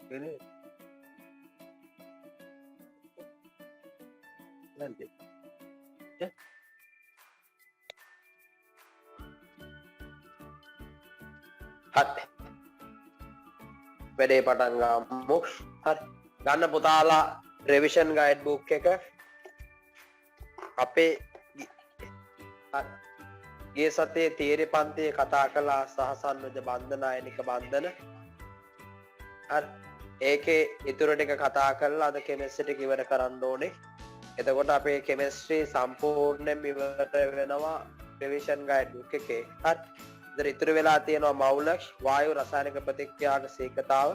ini nanti ya hati වැඩේ පටන් ගමු හරි ගන්න පුතාලා revision guide book එක අපේ ගිය සතියේ තීරේ පන්තියේ කතා කළා සහසන්නජ බන්ධන අයනික බන්ධන හරි ඒකේ ඉතුරු ටික කතා කරලා අද කෙමිස්ට්‍රි ටික ඉවර කරන්න ඕනේ එතකොට අපේ කෙමිස්ට්‍රි සම්පූර්ණයෙන් ඉවර වෙනවා revision guide book එකේ හරි ඉතින් ඉතුරු වෙලා තියෙනවා මෞලික වායු රසායනික ප්‍රතික්‍රියාක සීකතාව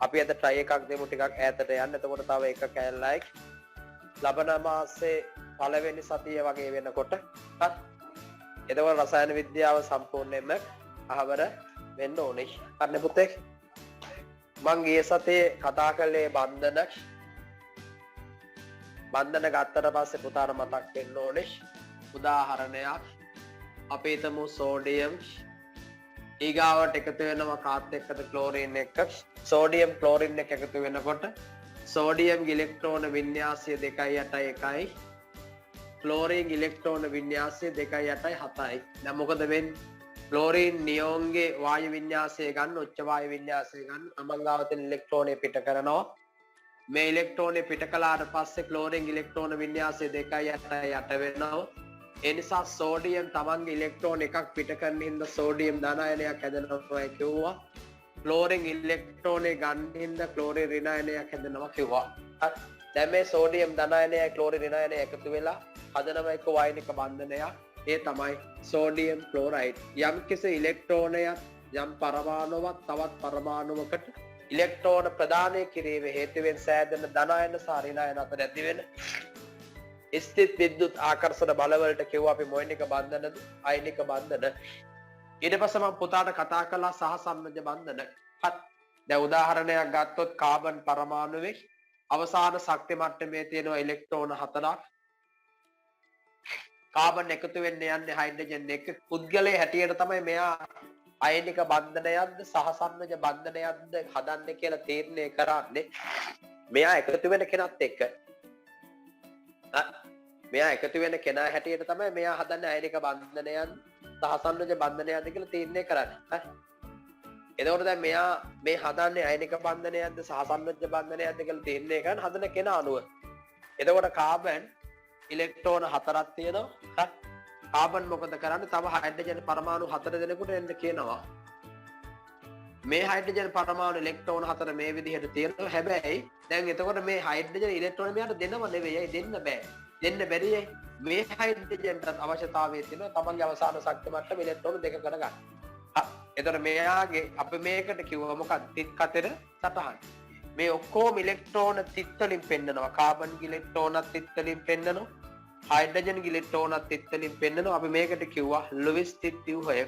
අපි අද try එකක් දෙමු ටිකක් ඈතට යන්න එතකොට තව එක කැලලයි ලබන මාසේ පළවෙනි සතිය වගේ වෙනකොට හරි එතකොට රසායන විද්‍යාව සම්පූර්ණයෙන්ම අහවර වෙන්න ඕනේ හරිනේ පුතේ මං ගිය සතියේ කතා කළේ බන්ධන ගත්තට පස්සේ පුතාට මතක් වෙන්න ඕනේ උදාහරණයක් අපි හිතමු සෝඩියම් ඊගාවට එකතු වෙනවා කාත් එක්කද ක්ලෝරින් එක්ක සෝඩියම් ක්ලෝරින් එක එකතු වෙනකොට සෝඩියම් ඉලෙක්ට්‍රෝන වින්‍යාසය 2.8යි ක්ලෝරින් ඉලෙක්ට්‍රෝන වින්‍යාසය 2.8යි දැන් මොකද වෙන්නේ ක්ලෝරින් නියෝන්ගේ වායු වින්‍යාසය ගන්න උච්ච වායු වින්‍යාසය ගන්න අමංගාවතෙන් ඉලෙක්ට්‍රෝනය පිට කරනවා මේ ඉලෙක්ට්‍රෝනය පිට කළාට පස්සේ ක්ලෝරින් ඉලෙක්ට්‍රෝන වින්‍යාසය 2.8 වෙනවා ඒ නිසා සෝඩියම් තමන්ගේ ඉලෙක්ට්‍රෝන එකක් පිට කරන හින්දා සෝඩියම් ධන අයනයක් හැදෙනවා කිව්වා ක්ලෝරින් ඉලෙක්ට්‍රෝනේ ගන්න හින්දා ක්ලෝරින් ඍණ අයනයක් හැදෙනවා කිව්වා හරි දැන් මේ සෝඩියම් ධන අයනයයි ක්ලෝරින් ඍණ අයනයයි එකතු වෙලා හදනවා එක වයිනික බන්ධනයක් ඒ තමයි සෝඩියම් ක්ලෝරයිඩ් යම් කිසි ඉලෙක්ට්‍රෝනයක් යම් පරමාණුවක් තවත් පරමාණුවකට ඉලෙක්ට්‍රෝන ප්‍රදානය කිරීම හේතුවෙන් සෑදෙන ධන අයන සහ ඍණ අයන අතර ඇති වෙන ස්ථිත විද්‍යුත් ආකර්ෂණ බලවලට කිව්වා අපි මොනික බන්ධනද අයනික බන්ධන ඊට පස්සේ මම පුතාට කතා කළා සහසම්මජ බන්ධන හත් දැන් උදාහරණයක් ගත්තොත් කාබන් පරමාණුවේ අවසාන ශක්ති මට්ටමේ තියෙන ඉලෙක්ට්‍රෝන 4ක් කාබන් එකතු වෙන්න යන්නේ හයිඩ්‍රජන් එක පුද්ගලයේ හැටියට තමයි මෙයා අයනික බන්ධනයක්ද සහසම්මජ බන්ධනයක්ද හදන්නේ කියලා තීරණය කරන්නේ මෙයා එකතු වෙන කෙනත් එක්ක මෙයා එකතු වෙන කෙනා හැටියට තමයි මෙයා හදන්නේ අයනික බන්ධනයන් සහසම්මජ බන්ධනයක්ද කියලා තීරණය කරන්නේ හරි එතකොට දැන් මෙයා මේ හදන්නේ අයනික බන්ධනයක්ද සහසම්මජ බන්ධනයක්ද කියලා තීරණය කරන හදන කෙනා අනුව එතකොට කාබන් ඉලෙක්ට්‍රෝන 4ක් තියෙනවා හරි කාබන් මොකද කරන්නේ තව හයිඩ්‍රජන් පරමාණු 4 දෙනෙකුට එන්න කියනවා මේ හයිඩ්‍රජන් පරමාණු ඉලෙක්ට්‍රෝන 4 මේ විදිහට තියෙනවා හැබැයි දැන් එතකොට මේ හයිඩ්‍රජන් ඉලෙක්ට්‍රෝන මෙයාට දෙන්නව නෙවෙයි දෙන්න බෑ දෙන්න බැරියි මේ හයිඩ්‍රජන්ට අවශ්‍යතාවය තියෙනවා තමන්ගේ අවසාන ශක්ති මට්ටම ඉලෙක්ට්‍රෝන දෙකකට ගන්න එතකොට මෙයාගේ අපි මේකට කිව්වා මොකක්ද තිත් කතර සටහන් මේ ඔක්කොම ඉලෙක්ට්‍රෝන තිත් වලින් පෙන්නනවා කාබන් ඉලෙක්ට්‍රෝනත් තිත් වලින් පෙන්නනවා හයිඩ්‍රජන් ඉලෙක්ට්‍රෝනත් තිත් වලින් පෙන්නනවා අපි මේකට කිව්වා ලුයිස් තිත් ව්‍යුහය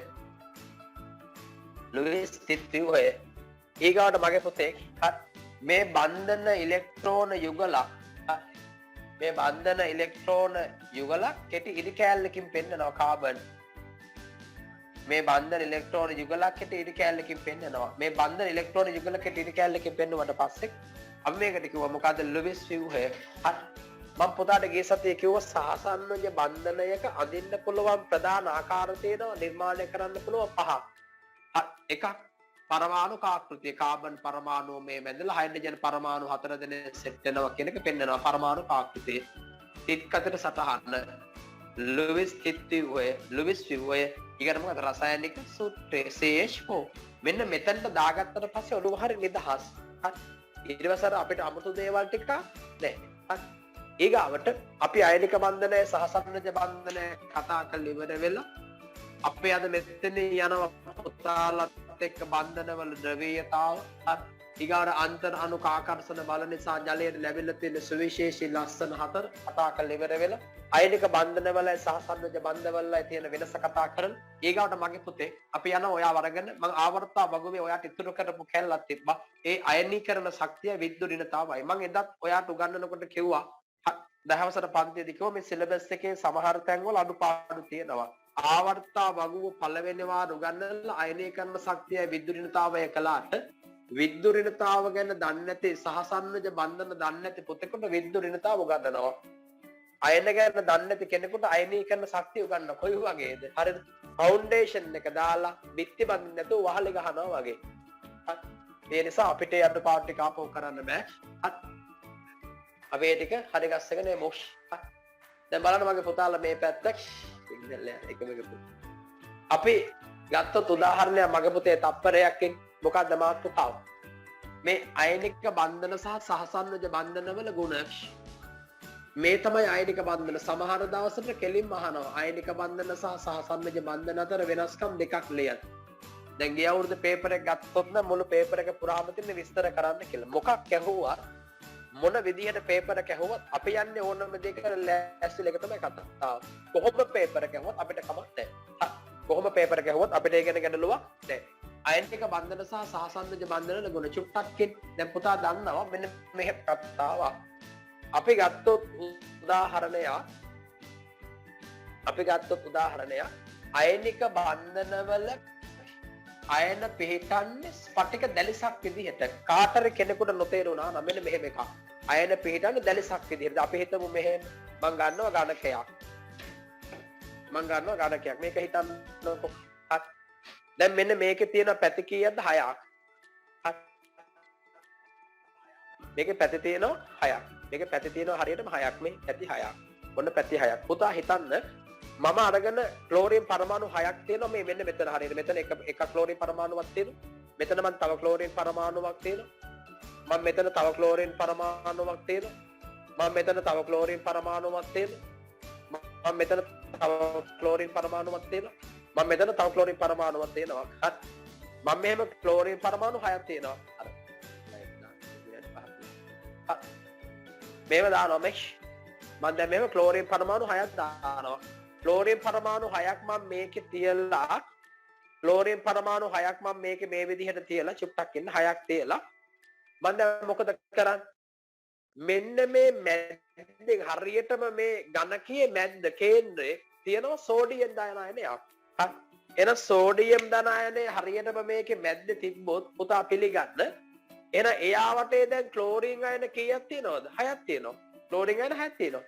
ලුයිස් තිත් ව්‍යුහය ඊගාවට මගේ පුතේ මේ බන්ධන ඉලෙක්ට්‍රෝන යුගලක් මේ බන්ධන ඉලෙක්ට්‍රෝන යුගලක් කෙටි ඉදි කෑල්ලකින් පෙන්නනවා කාබන් මේ බන්ධන ඉලෙක්ට්‍රෝන යුගලක් කෙටි ඉදි කෑල්ලකින් පෙන්නනවා මේ බන්ධන ඉලෙක්ට්‍රෝන යුගල කෙටි ඉදි කෑල්ලකින් පෙන්නුවට පස්සේ අපි මේකට කිව්වා මොකද්ද ලුයිස් ව්‍යුහය මම පුතාට ගිය සතියේ කිව්වා සහසන්නජ බන්ධනයක අඳින්න පුළුවන් ප්‍රධාන ආකාර තියෙනවා නිර්මාණය කරන්න පුළුවන් 5ක් එකක් පරමාණු ආකෘතිය කාබන් පරමාණු මේ මැදලා හයිඩ්‍රජන් පරමාණු 4 දෙනෙක් සෙට් වෙනවා කියන එක පෙන්වනවා පරමාණු ආකෘතිය තිත් කතර සටහන ලුයිස් තිත් ව්‍යුහය ඊගොඩ මොකද රසායනික සූත්‍රය CH4 මෙන්න මෙතනට දාගත්තට පස්සේ ඔළුව හරිය නිදහස් ඊට පස්සේ අපිට අමුතු දේවල් ටික නැහැ ඊගාවට අපි අයනික බන්ධනය සහසම්මජ බන්ධනය කතා කරලා ඉවර වෙලා අපි අද මෙතන යනවා පුතාලත් එක්ක බන්ධනවල ද්‍රවීයතාව ඊගාවට අන්තර් අණුක ආකර්ෂණ බල නිසා ජලයට ලැබෙලා තියෙන සුවිශේෂී ලක්ෂණ 4 කතා කරලා ඉවර වෙලා අයනික බන්ධනවල සහසම්මජ බන්ධනවල තියෙන වෙනස කතා කරලා ඊගාවට මගේ පුතේ අපි යනවා ඔයාව අරගෙන මම ආවර්තා වගුවේ ඔයාට ඉතුරු කරපු කැලලක් තිබ්බා ඒ අයනීකරණ ශක්තිය විද්‍යුත් ඍණතාවයි මම එදත් ඔයාට උගන්වනකොට කිව්වා දහවසට පන්තියේදී කිව්වා මේ සිලබස් එකේ සමහර තැන්වල අඩුපාඩු තියෙනවා ආවර්තා වගුව පළවෙනි වාර උගන්වලා අයනීකරණ ශක්තිය විද්‍යුත් ඍණතාවය කළාට විද්දුරිනතාව ගැන දන්නේ නැති සහසන්නජ බන්ධන දන්නේ නැති පුතෙකුට විද්දුරිනතාව උගන්වනවා. අයන ගැන දන්නේ නැති කෙනෙකුට අයනීකරණ ශක්තිය උගන්වනවා. කොයි වගේද? හරිද? ෆවුන්ඩේෂන් එක දාලා බිත්ති බඳින්න නැතුව වහලෙ ගහනවා වගේ. ඒ නිසා අපිට යන්න පාට් එක ආපහු කරන්න බෑ. අපි ඒ ටික හරි ගස්සගෙන මොෂ්. දැන් බලන්න මගේ පුතාලා මේ පැත්ත සිග්නල් එකමක අපි ගත්තොත් උදාහරණයක් මගේ පුතේ තප්පරයක්ෙන් මොකක්ද මාත් පුතාව මේ අයනික බන්ධන සහ සහසන්නජ බන්ධනවල ගුණ මේ තමයි අයනික බන්ධන සමහර දවසට කෙලින්ම අහනවා අයනික බන්ධන සහ සහසන්නජ බන්ධන අතර වෙනස්කම් දෙකක් ලියන්න. දැන් ගිය අවුරුද්දේ පේපර් එක ගත්තොත් නම් මුළු පේපර් එක පුරාම තියෙන විස්තර කරන්න කියලා. මොකක් ඇහුවා මොන විදිහට පේපර් එක ඇහුවත් අපි යන්නේ ඕනම දෙයකට ලෑස්තිල එක තමයි කතාව. කොහොම පේපර් එක ඇහුවත් අපිට කමක් නැහැ. කොහොම පේපර් එක ඇහුවත් අපිට ඒ ගැන ගැටලුවක් නැහැ. අයනික බන්ධන සහ සහසන්නජ බන්ධන ගුණ චුට්ටක්කින් දැන් පුතා දන්නවා මෙන්න මෙහෙම කතාවක්. අපි ගත්තොත් උදාහරණයක් අයනික බන්ධනවල අයන පිහිටන්නේ ස්පටික දැලිසක් විදිහට. කාටර කෙනෙකුට නොතේරුණා නම් මෙන්න මෙහෙම එකක්. අයන පිහිටන්නේ දැලිසක් විදිහට. අපි හිතමු මෙහෙම මම ගන්නවා ගණකයක්. මේක හිතන්නකො. දැන් මෙන්න මේකේ තියෙන පැති කීයක්ද? 6ක්. මේකේ පැති තියෙනවා 6ක්. මේකේ පැති තියෙනවා හරියටම 6ක්. මේ පැති 6ක්. ඔන්න පැති 6ක්. පුතා හිතන්න මම අරගෙන ක්ලෝරින් පරමාණු 6ක් තියෙනවා මේ මෙන්න මෙතන හරියට. මෙතන එක ක්ලෝරින් පරමාණුවක් තියෙනවා. මෙතන මම තව ක්ලෝරින් පරමාණුවක් තියෙනවා. මම මෙතන තව ක්ලෝරින් පරමාණුවක් තියෙනවා. මම මෙතන තව ක්ලෝරින් පරමාණුවක් තියෙනවා. මම මෙතන තව ක්ලෝරින් පරමාණුවක් තියෙනවා. මම මෙතන තව ක්ලෝරින් පරමාණුවක් තියෙනවා. හරි. මම මෙහෙම ක්ලෝරින් පරමාණු 6ක් තියෙනවා. අර. මේව දානවා මෙෂ්. මම දැන් මෙහෙම ක්ලෝරින් පරමාණු 6ක් දානවා. ක්ලෝරින් පරමාණු 6ක් මම මේකේ තියලා ක්ලෝරින් පරමාණු 6ක් මම මේකේ මේ විදිහට තියලා චුට්ටක් ඉන්න 6ක් තියලා මම දැන් මොකද කරන්නේ? මෙන්න මේ මැද්දේ හරියටම මේ ඝනකයේ මැද්ද කේන්ද්‍රයේ තියෙනවා සෝඩියම් ධනායනයක්. හරි. එන සෝඩියම් ධනායනය හරියටම මේකේ මැද්දේ තිබ්බොත් පුතා පිළිගන්න. එන එයා වටේ දැන් ක්ලෝරින් අයන කීයක් තියෙනවද? 6ක් තියෙනවා. ක්ලෝරින් අයන 6ක් තියෙනවා.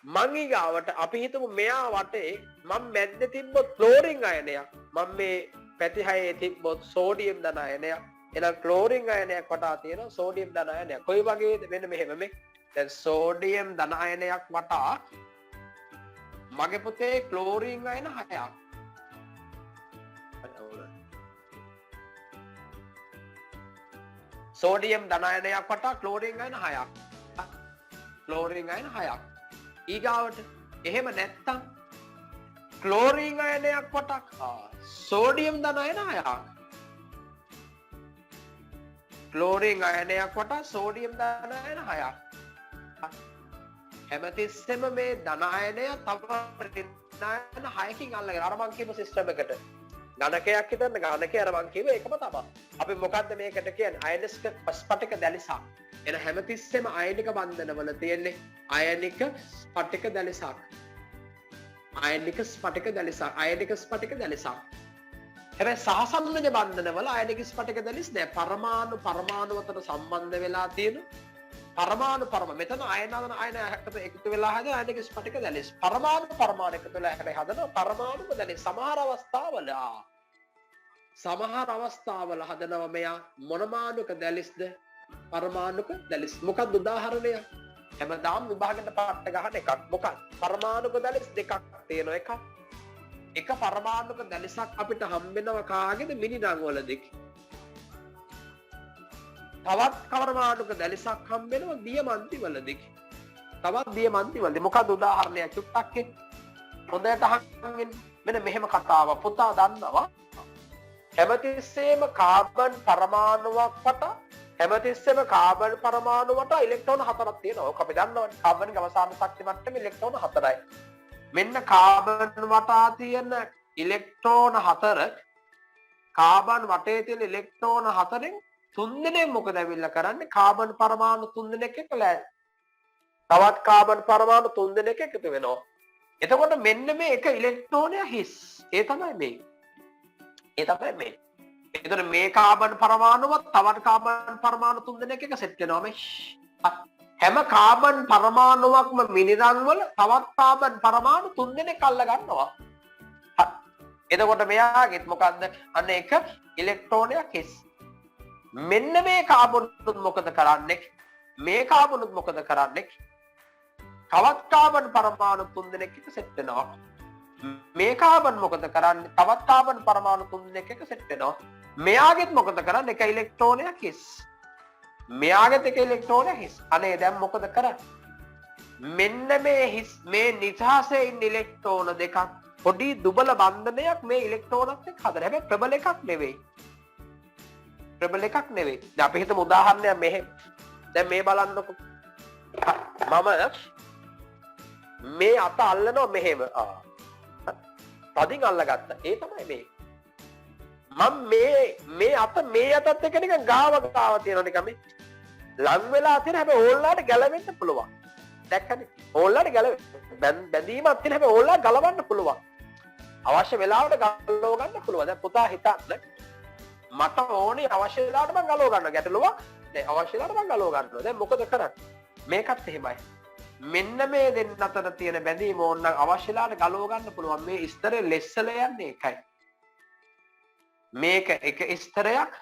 මං ඊගාවට අපි හිතමු මෙයා වටේ මම මැද්දේ තිබ්බොත් ක්ලෝරින් අයනයක්. මම මේ පැති 6 තිබ්බොත් සෝඩියම් ධනායනයක්. එහෙනම් ක්ලෝරින් අයනයක් වටා තියෙනවා සෝඩියම් ධනායනයක්. කොයි වගේද? මෙන්න මෙහෙම මේ. දැන් සෝඩියම් ධනායනයක් වටා මගේ පුතේ ක්ලෝරින් අයන 6ක්. සෝඩියම් ධනායනයක් වටා ක්ලෝරින් අයන 6ක්. ක්ලෝරින් අයන 6ක්. ඊගාවට එහෙම නැත්තම් ක්ලෝරින් අයනයක් වටා සෝඩියම් ධනායන 6ක්. ක්ලෝරින් අයනයක් වටා සෝඩියම් ධනායන 6ක්. හැමතිස්සෙම මේ ධනායනය තව ඍණායන 6කින් අල්ලගෙන අර මං කියපු සිස්ටම් එකට ඝනකයක් හිතන්න ඝනකය අර මං කියව එකම තමයි. අපි මොකද්ද මේකට කියන්නේ? අයනික ස්පටික දැලිසක්. එන හැමතිස්සෙම අයනික බන්ධනවල තියෙන්නේ අයනික ස්පටික දැලිසක්. අයනික ස්පටික දැලිසක්. හැබැයි සහසන්නජ බන්ධනවල අයනික ස්පටික දැලිස් නෑ. පරමාණු අතර සම්බන්ධ වෙලා තියෙන පරමාණු මෙතන අයන එකතු වෙලා හදන අයනික ස්පටික දැලිස්. පරමාණු එකතු වෙලා හැබැයි හදන පරමාණු දැලිස්. සමහර අවස්ථාවල හදනවා මෙයා මොනමාණුක දැලිස්ද? පරමාණුක දැලිස්. මොකක්ද උදාහරණයක්? හැමදාම විභාගෙට පාඩට ගහන එකක්. මොකක්ද? පරමාණුක දැලිස් දෙකක් තියෙනවා. එක පරමාණුක දැලිසක් අපිට හම්බෙනවා කාගේද? මිනිරංග වලදී. තවත් පරමාණුක දැලිසක් හම්බෙනවා දියමන්ති වලදී. මොකක්ද උදාහරණයක් චුට්ටක් හොඳට අහගෙන මෙන්න මෙහෙම කතාවක් පුතා දන්නවා. හැමතිස්සෙම කාබන් පරමාණුවක් වටා ඉලෙක්ට්‍රෝන 4ක් තියෙනවා. ඔක අපි දන්නවනේ. කාබන්ගේ අවසාන ශක්ති මට්ටමේ ඉලෙක්ට්‍රෝන 4යි. මෙන්න කාබන් වටා තියෙන ඉලෙක්ට්‍රෝන 4 කාබන් වටේ තියෙන ඉලෙක්ට්‍රෝන 4න් 3 දෙනෙක් මොකද ඇවිල්ලා කරන්නේ? කාබන් පරමාණු 3 දෙනෙක් එක්කලා තවත් කාබන් පරමාණු 3 දෙනෙක් එකතු වෙනවා. එතකොට මෙන්න මේ එක ඉලෙක්ට්‍රෝනය හිස්. ඒ තමයි මේ. එතකොට මේ කාබන් පරමාණුව තවත් කාබන් පරමාණු 3 දෙනෙක් එක සෙට් වෙනවා මේ. හැම කාබන් පරමාණුවක්ම මිනිරන් වල තවත් කාබන් පරමාණු 3 දෙනෙක් අල්ල ගන්නවා. එතකොට මෙයාගෙත් මොකද්ද? අන්න එක ඉලෙක්ට්‍රෝනයක් හිස්. මෙන්න මේ කාබනුත් මොකද කරන්නේ? මේ කාබනුත් මොකද කරන්නේ? තවත් කාබන් පරමාණු 3 දෙනෙක් එක සෙට් වෙනවා. මේ කාබන් මොකද කරන්නේ? තවත් කාබන් පරමාණු 3 දෙනෙක් එක සෙට් වෙනවා. මෙයාගෙත් මොකද කරන්නේ? එක ඉලෙක්ට්‍රෝනයක් හිස්. මෙයාගෙත් එක ඉලෙක්ට්‍රෝනයක් හිස්. අනේ දැන් මොකද කරන්නේ? මෙන්න මේ හිස් මේ නිදහසේ ඉන්න ඉලෙක්ට්‍රෝන දෙකක් පොඩි දුබල බන්ධනයක් මේ ඉලෙක්ට්‍රෝනත් එක්ක හදලා. හැබැයි ප්‍රබල එකක් නෙවෙයි. ප්‍රබල එකක් නෙවෙයි. දැන් අපි හිතමු උදාහරණයක් මෙහෙම. දැන් මේ බලන්නකො. මම මේ අත අල්ලනවා මෙහෙම. තදින් අල්ලගත්තා. ඒ තමයි මේ. මම මේ අත මේ අතත් එක්ක නිකන් ගාව තියෙනවා නිකන් මේ. ලං වෙලා තියෙන හැබැයි ඕල්ලාට ගැලවෙන්න පුළුවන්. දැක්කනේ? ඕල්ලාට බැඳීමක් තියෙන හැබැයි ඕල්ලා ගලවන්න පුළුවන්. අවශ්‍ය වෙලාවට ගලව ගන්න පුළුවන්. දැන් පුතා හිතන්න මට ඕනේ අවශ්‍ය වෙලාවට මම ගලව ගන්නවා. ගැටලුවක් නෑ. අවශ්‍ය වෙලාවට මම ගලව ගන්නවා. දැන් මොකද කරන්නේ? මේකත් එහෙමයි. මෙන්න මේ දෙන්න අතර තියෙන බැඳීම ඕනනම් අවශ්‍ය වෙලාවට ගලව ගන්න පුළුවන්. මේ ස්තරේ ලෙස්සල යන්නේ එකයි. මේක එක ස්තරයක්,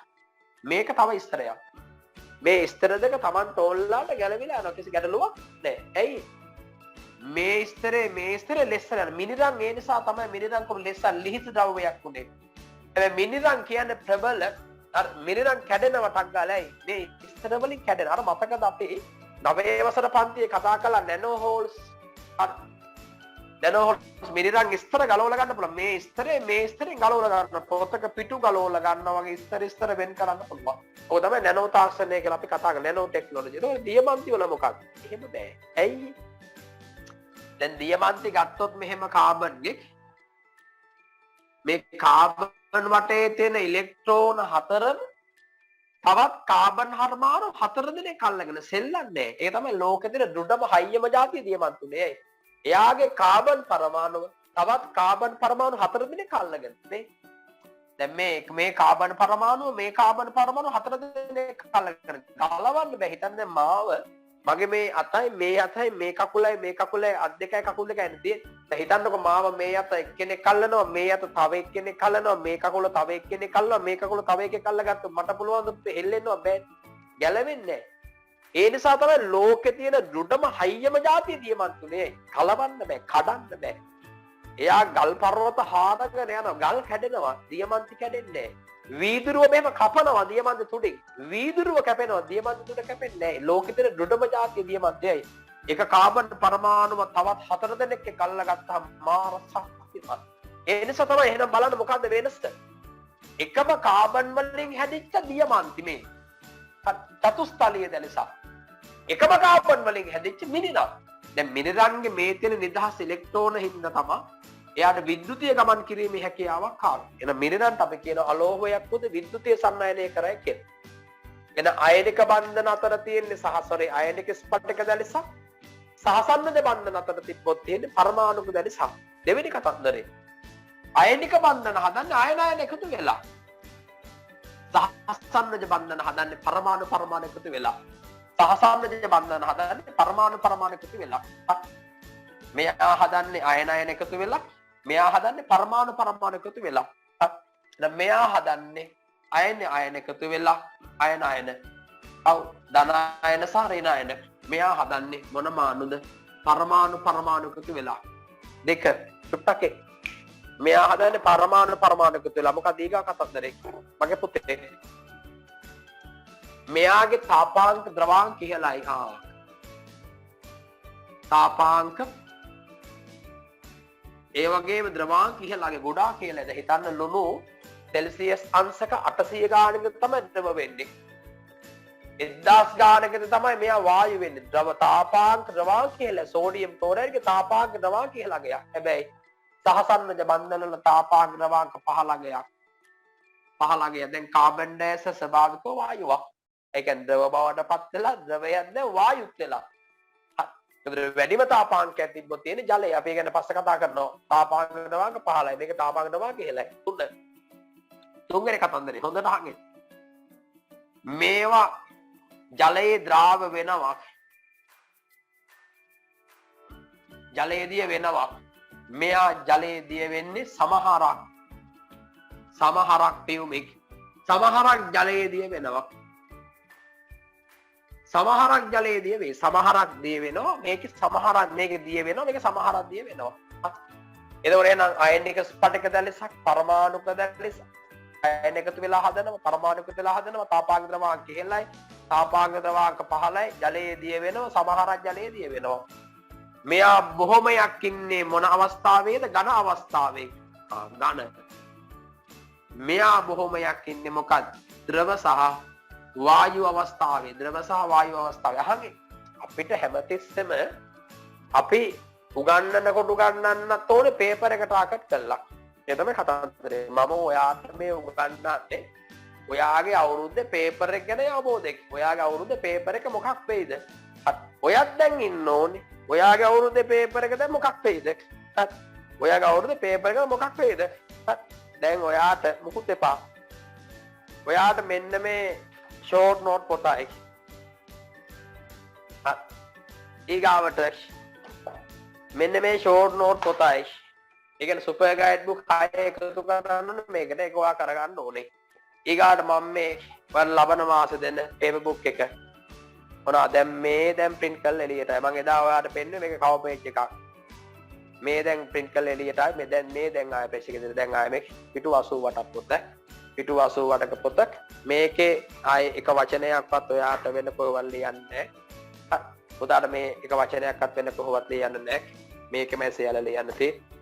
මේක තව ස්තරයක්. මේ ස්තර දෙක Taman තෝල්ලාට ගැලවිලා යනවා. කිසි ගැටලුවක් නෑ. ඇයි? මේ ස්තරේ ලෙස්සල යන මිනිරන් ඒ නිසා තමයි මිනිරන් කොම ලෙස්සල් ලිහිත ද්‍රව්‍යයක් උනේ. හැබැයි මිනිරන් කියන්නේ ප්‍රබල අර මිනිරන් කැඩෙනවා ටක් ගාලයි. මේ ස්තර වලින් කැඩෙන. අර මතකද අපි 9 වසර පන්තියේ කතා කළා නැනෝ හෝල්ස්. නැනෝ හෝල්ස් මිනිරන් ස්තර ගලවලා ගන්න පුළුවන්. මේ ස්තරෙන් ගලවලා ගන්න. පොතක පිටු ගලවලා ගන්නවා වගේ ස්තර වෙන් කරන්න පුළුවන්. ඔය තමයි නැනෝ තාක්ෂණය කියලා අපි කතා කරන්නේ. Nano technology. ඒක දියමන්ති වල මොකක්ද? එහෙම බෑ. ඇයි? දැන් දියමන්ති ගත්තොත් මෙහෙම කාබන්ගේ මේ කාබන් වටේ තියෙන ඉලෙක්ට්‍රෝන 4ම තවත් කාබන් පරමාණු 4 දෙනෙක් අල්ලගෙන සෙල්ලන්නේ. ඒක තමයි ලෝකෙ තියෙන දෘඩම හයියම જાතිය දියමන්තුනේ. එයාගේ කාබන් පරමාණුව තවත් කාබන් පරමාණු 4 දෙනෙක් අල්ලගෙන නේ. දැන් මේ කාබන් පරමාණුව 4 දෙනෙක් අල්ලගෙන ගලවන්න බෑ. හිතන්න මාව මගේ මේ අතයි මේ කකුලයි අත් දෙකයි කකුල් දෙකයි නේද? දැන් හිතන්නකො මාව මේ අත එක්කෙනෙක් අල්ලනවා, මේ අත තව එක්කෙනෙක් අල්ලනවා, මේ කකුල තව එක්කෙනෙක් අල්ලනවා, මේ කකුල තව එකෙක් අල්ලගත්තොත් මට පුළුවන් ද හෙල්ලෙන්නව බෑ. ගැලවෙන්නේ නැහැ. ඒ නිසා තමයි ලෝකේ තියෙන දෘඩම හයියම જાතිය දියමන්තුනේ. කලවන්න බෑ, කඩන්න බෑ. එයා ගල් පර්වත හාරගෙන යනවා, ගල් කැඩෙනවා, දියමන්ති කැඩෙන්නේ නැහැ. වීදුරුව මෙහෙම කපනවා දියමන්ති තුඩින්. වීදුරුව කැපෙනවා, දියමන්ති තුඩ කැපෙන්නේ නැහැ. ලෝකෙ තියෙන දෘඩම જાතිය දියමන්තියයි. එක කාබන් පරමාණුව තවත් 4 දෙනෙක් එක්ක අල්ලගත්තාම මාර ශක්තිමත්. ඒ නිසා තමයි එහෙනම් බලන්න මොකද්ද වෙනස? එකම කාබන් වලින් හැදිච්ච දියමන්ති මේ. චතුස්තලීය දැලසා. එකම කාබන් වලින් හැදිච්ච මිනිරන්. දැන් මිනිරන්ගේ මේ තියෙන නිදහස් ඉලෙක්ට්‍රෝන හින්දා තමයි එයාට විද්‍යුතිය ගමන් කිරීමේ හැකියාවක් ආවා. එහෙනම් මිනිරන්ට අපි කියන අලෝහයක් උද විද්‍යුතිය සම්නයනය කරයි කියන්නේ. එහෙනම් අයනික බන්ධන අතර තියෙන්නේ අයනික ස්පටික දැලසා සහසන්නද බන්ධන අතර තිබ්බොත් තියෙන්නේ පරමාණුක දැලසා. දෙවෙනි කතන්දරේ. අයනික බන්ධන හදන්නේ ආයනයන එකතු වෙලා. සහසන්නජ බන්ධන හදන්නේ පරමාණු එකතු වෙලා. සහසන්නජ බන්ධන හදන්නේ පරමාණු එකතු වෙලා. මෙයා හදන්නේ ආයනයන එකතු වෙලා. මෙයා හදන්නේ පරමාණු එකතු වෙලා. දැන් මෙයා හදන්නේ අයන එකතු වෙලා අයන. ධන අයන සහ ඍණ අයන. මෙයා හදන්නේ මොන මානුද? පරමාණු එකතු වෙලා. දෙක චුට්ටක් මෙයා හදන්නේ පරමාණු එකතු වෙලා. මොකද ඊගා කතන්දරේ මගේ පුතේ. මෙයාගේ තාපාංක ද්‍රවාංක ඉහළයි. තාපාංක ඒ වගේම ද්‍රවාංක ඉහළගේ ගොඩාක් කියලා. දැන් හිතන්න ලුණු සෙල්සියස් අංශක 800 ගානකට තමයි ද්‍රව වෙන්නේ. 1000 ගානකට තමයි මෙයා වායු වෙන්නේ. ද්‍රව තාපාංක ද්‍රවාංක කියලා. සෝඩියම් ක්ලෝරයිඩ්ගේ තාපාංක ද්‍රවාංක ඉහළගයක්. හැබැයි සහසන්නජ බන්ධන වල තාපාංක ද්‍රවාංක 15ක්. දැන් කාබන් ඩයොක්සයිඩ් ස්වභාවික වායුවක්. ඒ කියන්නේ ද්‍රව බවට පත් වෙලා ද්‍රවයක් දැන් වායුත් වෙලා. වැඩිම තාපාංකයක් තිබ්බොත් තියෙන ජලය. අපි ඒ ගැන පස්සේ කතා කරනවා. තාපාංක ද්‍රවාංක 15යි. මේක තාපාංක ද්‍රවාංක ඉහළයි. 3. තුන්වෙනි කතන්දරේ හොඳට අහගන්න. මේවා ජලයේ ද්‍රාව වෙනවා. ජලයේ දිය වෙනවා. මෙයා ජලයේ දිය වෙන්නේ සමහරක් පියුමක්. සමහරක් ජලයේ දිය වෙනවා. සමහරක් ජලයේ දිය වේ. සමහරක් දිය වෙනවා. මේකේ සමහරක් මේකේ දිය වෙනවා. මේකේ සමහරක් දිය වෙනවා. එතකොට එහෙනම් අයන් එක ස්පටික දැලසක් පරමාණුක දැලසක් අයන් එකතු වෙලා හදනවා පරමාණුක වෙලා හදනවා තාපාංග ද්‍රව්‍යාංක ඉහළයි තාපාංග ද්‍රව්‍යාංක පහළයි ජලයේ දිය වෙනවා සමහරක් ජලයේ දිය වෙනවා. මෙයා බොහොමයක් ඉන්නේ මොන අවස්ථාවේද? ඝන අවස්ථාවේ. ඝන. මෙයා බොහොමයක් ඉන්නේ මොකක්ද? ද්‍රව සහ වායු අවස්ථාවේ. ද්‍රව සහ වායු අවස්ථාවේ. අහන්නේ අපිට හැමතිස්සෙම අපි උගන්නන්නත් ඕනේ පේපර් එකට ආකට් කරලා. ඒ තමයි කතාන්දරේ. මම ඔයාට මේ උගන්නන්නේ ඔයාගේ අවුරුද්දේ පේපර් එක ගැන අවබෝධයක්. ඔයාගේ අවුරුද්දේ පේපර් එක මොකක් වෙයිද? ඔයත් දැන් ඉන්න ඕනේ. ඔයාගේ අවුරුද්දේ පේපර් එක දැන් මොකක් වෙයිද? ඔයාගේ අවුරුද්දේ පේපර් එක මොකක් වෙයිද? දැන් ඔයාට මුකුත් එපා. ඔයාට මෙන්න මේ ෂෝට් නෝට් පොතයි. ඊගාවට මෙන්න මේ ෂෝට් නෝට් පොතයි. ඒ කියන්නේ සුපර් ගයිඩ් බුක් 6 එකතු කරගන්න ඕනේ මේකට ඒක ඔයා කරගන්න ඕනේ. ඊගාට මම මේ ඔයාලා ලබන මාසෙ දෙන්න පේපර් බුක් එක. මොනවා දැන් print කරලා එළියටයි. මම එදා ඔයාලට පෙන්නුවේ මේක cover page එකක්. මේ දැන් print කරලා එළියටයි. මේ දැන් ආයෙ page එකේ දැන් ආයෙ මේ පිටු 88ක් පොත. පිටු 88ක පොත. මේකේ ආයෙ එක වචනයක්වත් ඔයාට වෙන කොහොමද ලියන්නේ නැහැ. පුතාට මේ එක වචනයක්වත් වෙන කොහොමවත් ලියන්න නැහැ. මේකෙම සියල්ල ලියන්න තියෙන්නේ.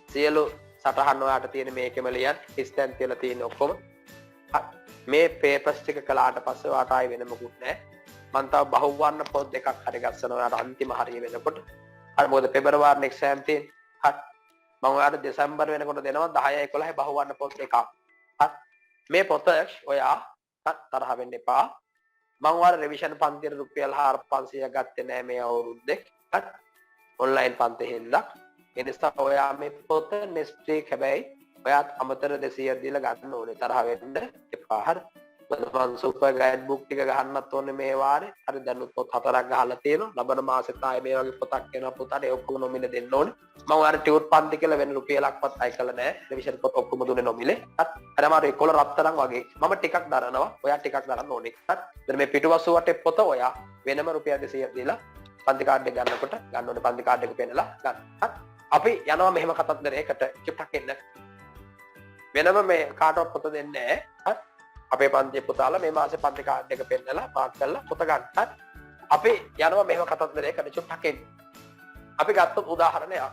සියලු සටහන් ඔයාට තියෙන මේකෙම ලියන්න. ස්ටැන්ප් තියලා තියෙන ඔක්කොම. මේ පේපර්ස් ටික කළාට පස්සේ ඔයාට ආයෙ වෙන මොකුත් නැහැ. මම තව බහුවර්ණ පොත් දෙකක් හරි ගස්සනවා ඔයාට අන්තිම හරිය වෙනකොට. හරි මොකද පෙබරවාරි එක්සෑම් තියෙන. හරි. මම ඔයාට දෙසැම්බර් වෙනකොට දෙනවා 10 11 බහුවර්ණ පොත් එකක්. හරි. මේ පොත ඔයා තරහ වෙන්න එපා. මම ඔයාලා රිවිෂන් පන්තියට රුපියල් 4500 ගත්තේ නෑ මේ අවුරුද්දේ. හරි. ඔන්ලයින් පන්තියෙන් හින්දා. ඒ නිසා ඔයා මේ පොත නෙක්ස්ට් වීක් හැබැයි ඔයාත් අමතර 200ක් දීලා ගන්න ඕනේ. තරහ වෙන්න එපා. හරි. මම සුපර් ගයිඩ් බුක් ටික ගහන්නත් ඕනේ මේ වාරේ. හරි දැන් පොත් 4ක් ගහලා තියෙනවා. ලබන මාසෙත් ආයේ මේ වගේ පොතක් එනවා පුතාට. ඒ ඔක්කොම නොමිලේ දෙන්න ඕනේ. මම ඔයාලට ටියුට් පන්ති කියලා වෙන රුපියලක්වත් අය කළා නෑ. රිවිෂන් පොත් ඔක්කොම දුන්නේ නොමිලේ. හරි. අර 11 රත්තරන් වගේ. මම ටිකක් දරනවා. ඔයා ටිකක් දරන්න ඕනේ. හරි. දැන් මේ පිටු 88 පොත ඔයා වෙනම රුපියල් 200ක් දීලා පන්ති කාඩ් එක ගන්නකොට ගන්න ඕනේ. පන්ති කාඩ් එක පෙන්නලා ගන්න. හරි. අපි යනවා මෙහෙම කතන්දරයකට චුට්ටක් එන්න. වෙනම මේ කාටවත් පොත දෙන්නේ නෑ. හරි. අපේ පන්තියේ පුතාලා මේ මාසේ පන්ති කාඩ් එක පෙන්නලා මාක් කරලා පොත ගන්න. හරි. අපි යනවා මෙහෙම කතන්දරයකට චුට්ටක් එන්න. අපි ගත්තොත් උදාහරණයක්.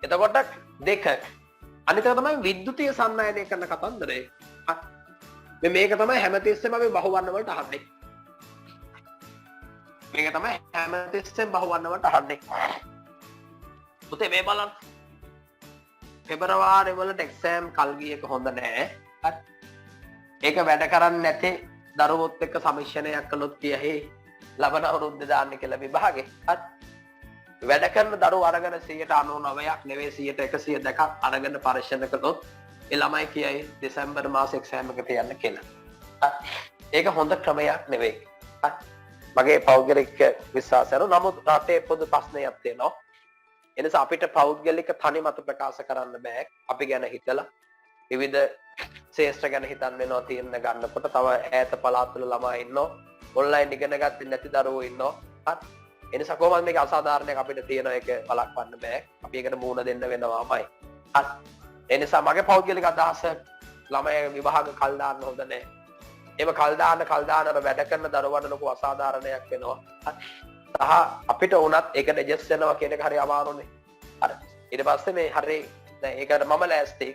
එතකොට දෙක. අනිත් එක තමයි විද්‍යුතීය සන්නායනය කරන කතන්දරය. හරි. මේක තමයි හැමතිස්සෙම අපි බහුවර්ණ වලට අහන්නේ. මේක තමයි හැමතිස්සෙම බහුවර්ණ වලට අහන්නේ. පුතේ මේ බලන්න. පෙබරවාරි වලට එක්සෑම් කල් ගියක හොඳ නෑ. හරි. ඒක වැඩ කරන්නේ නැතේ දරුවොත් එක්ක සමිශ්‍රණයක් කළොත් කියහේ ලබන අවුරුද්ද දාන්න කියලා විභාගේ. හරි. වැඩ කරන දරුවෝ අරගෙන 99ක් නෙවෙයි 102ක් අරගෙන පරීක්ෂණ කළොත් ඒ ළමයි කියයි දෙසැම්බර් මාස එක්සෑම් එකට යන්න කියලා. හරි. ඒක හොඳ ක්‍රමයක් නෙවෙයි. හරි. මගේ පෞද්ගලික විශ්වාසය නමුත් රටේ පොදු ප්‍රශ්නයක් තියෙනවා. එනිසා අපිට පෞද්ගලික තනි මත ප්‍රකාශ කරන්න බෑ. අපි ගැන හිතලා විවිධ ශේෂ්ත්‍ර ගැන හිතන්න වෙනවා තීරණ ගන්නකොට. තව ඈත පළාත්වල ළමයි ඉන්නවා. ඔන්ලයින් ඉගෙන ගත්තේ නැති දරුවෝ ඉන්නවා. හරි. එනිසා කොහොමද මේක අසාධාරණයක් අපිට තියෙන එක බලක්වන්න බෑ. අපි ඒකට මූණ දෙන්න වෙනවාමයි. හරි. එනිසා මගේ පෞද්ගලික අදහස ළමයි විභාග කල් දාන්න හොඳ නෑ. එහෙම කල් දානර වැඩ කරන දරුවන්ට ලොකු අසාධාරණයක් වෙනවා. හරි. සහ අපිට උනත් ඒකට ඇඩ්ජස්ට් වෙනවා කියන එක හරි අමාරුනේ. හරි. ඊට පස්සේ මේ හරි දැන් ඒකට මම ලෑස්ති.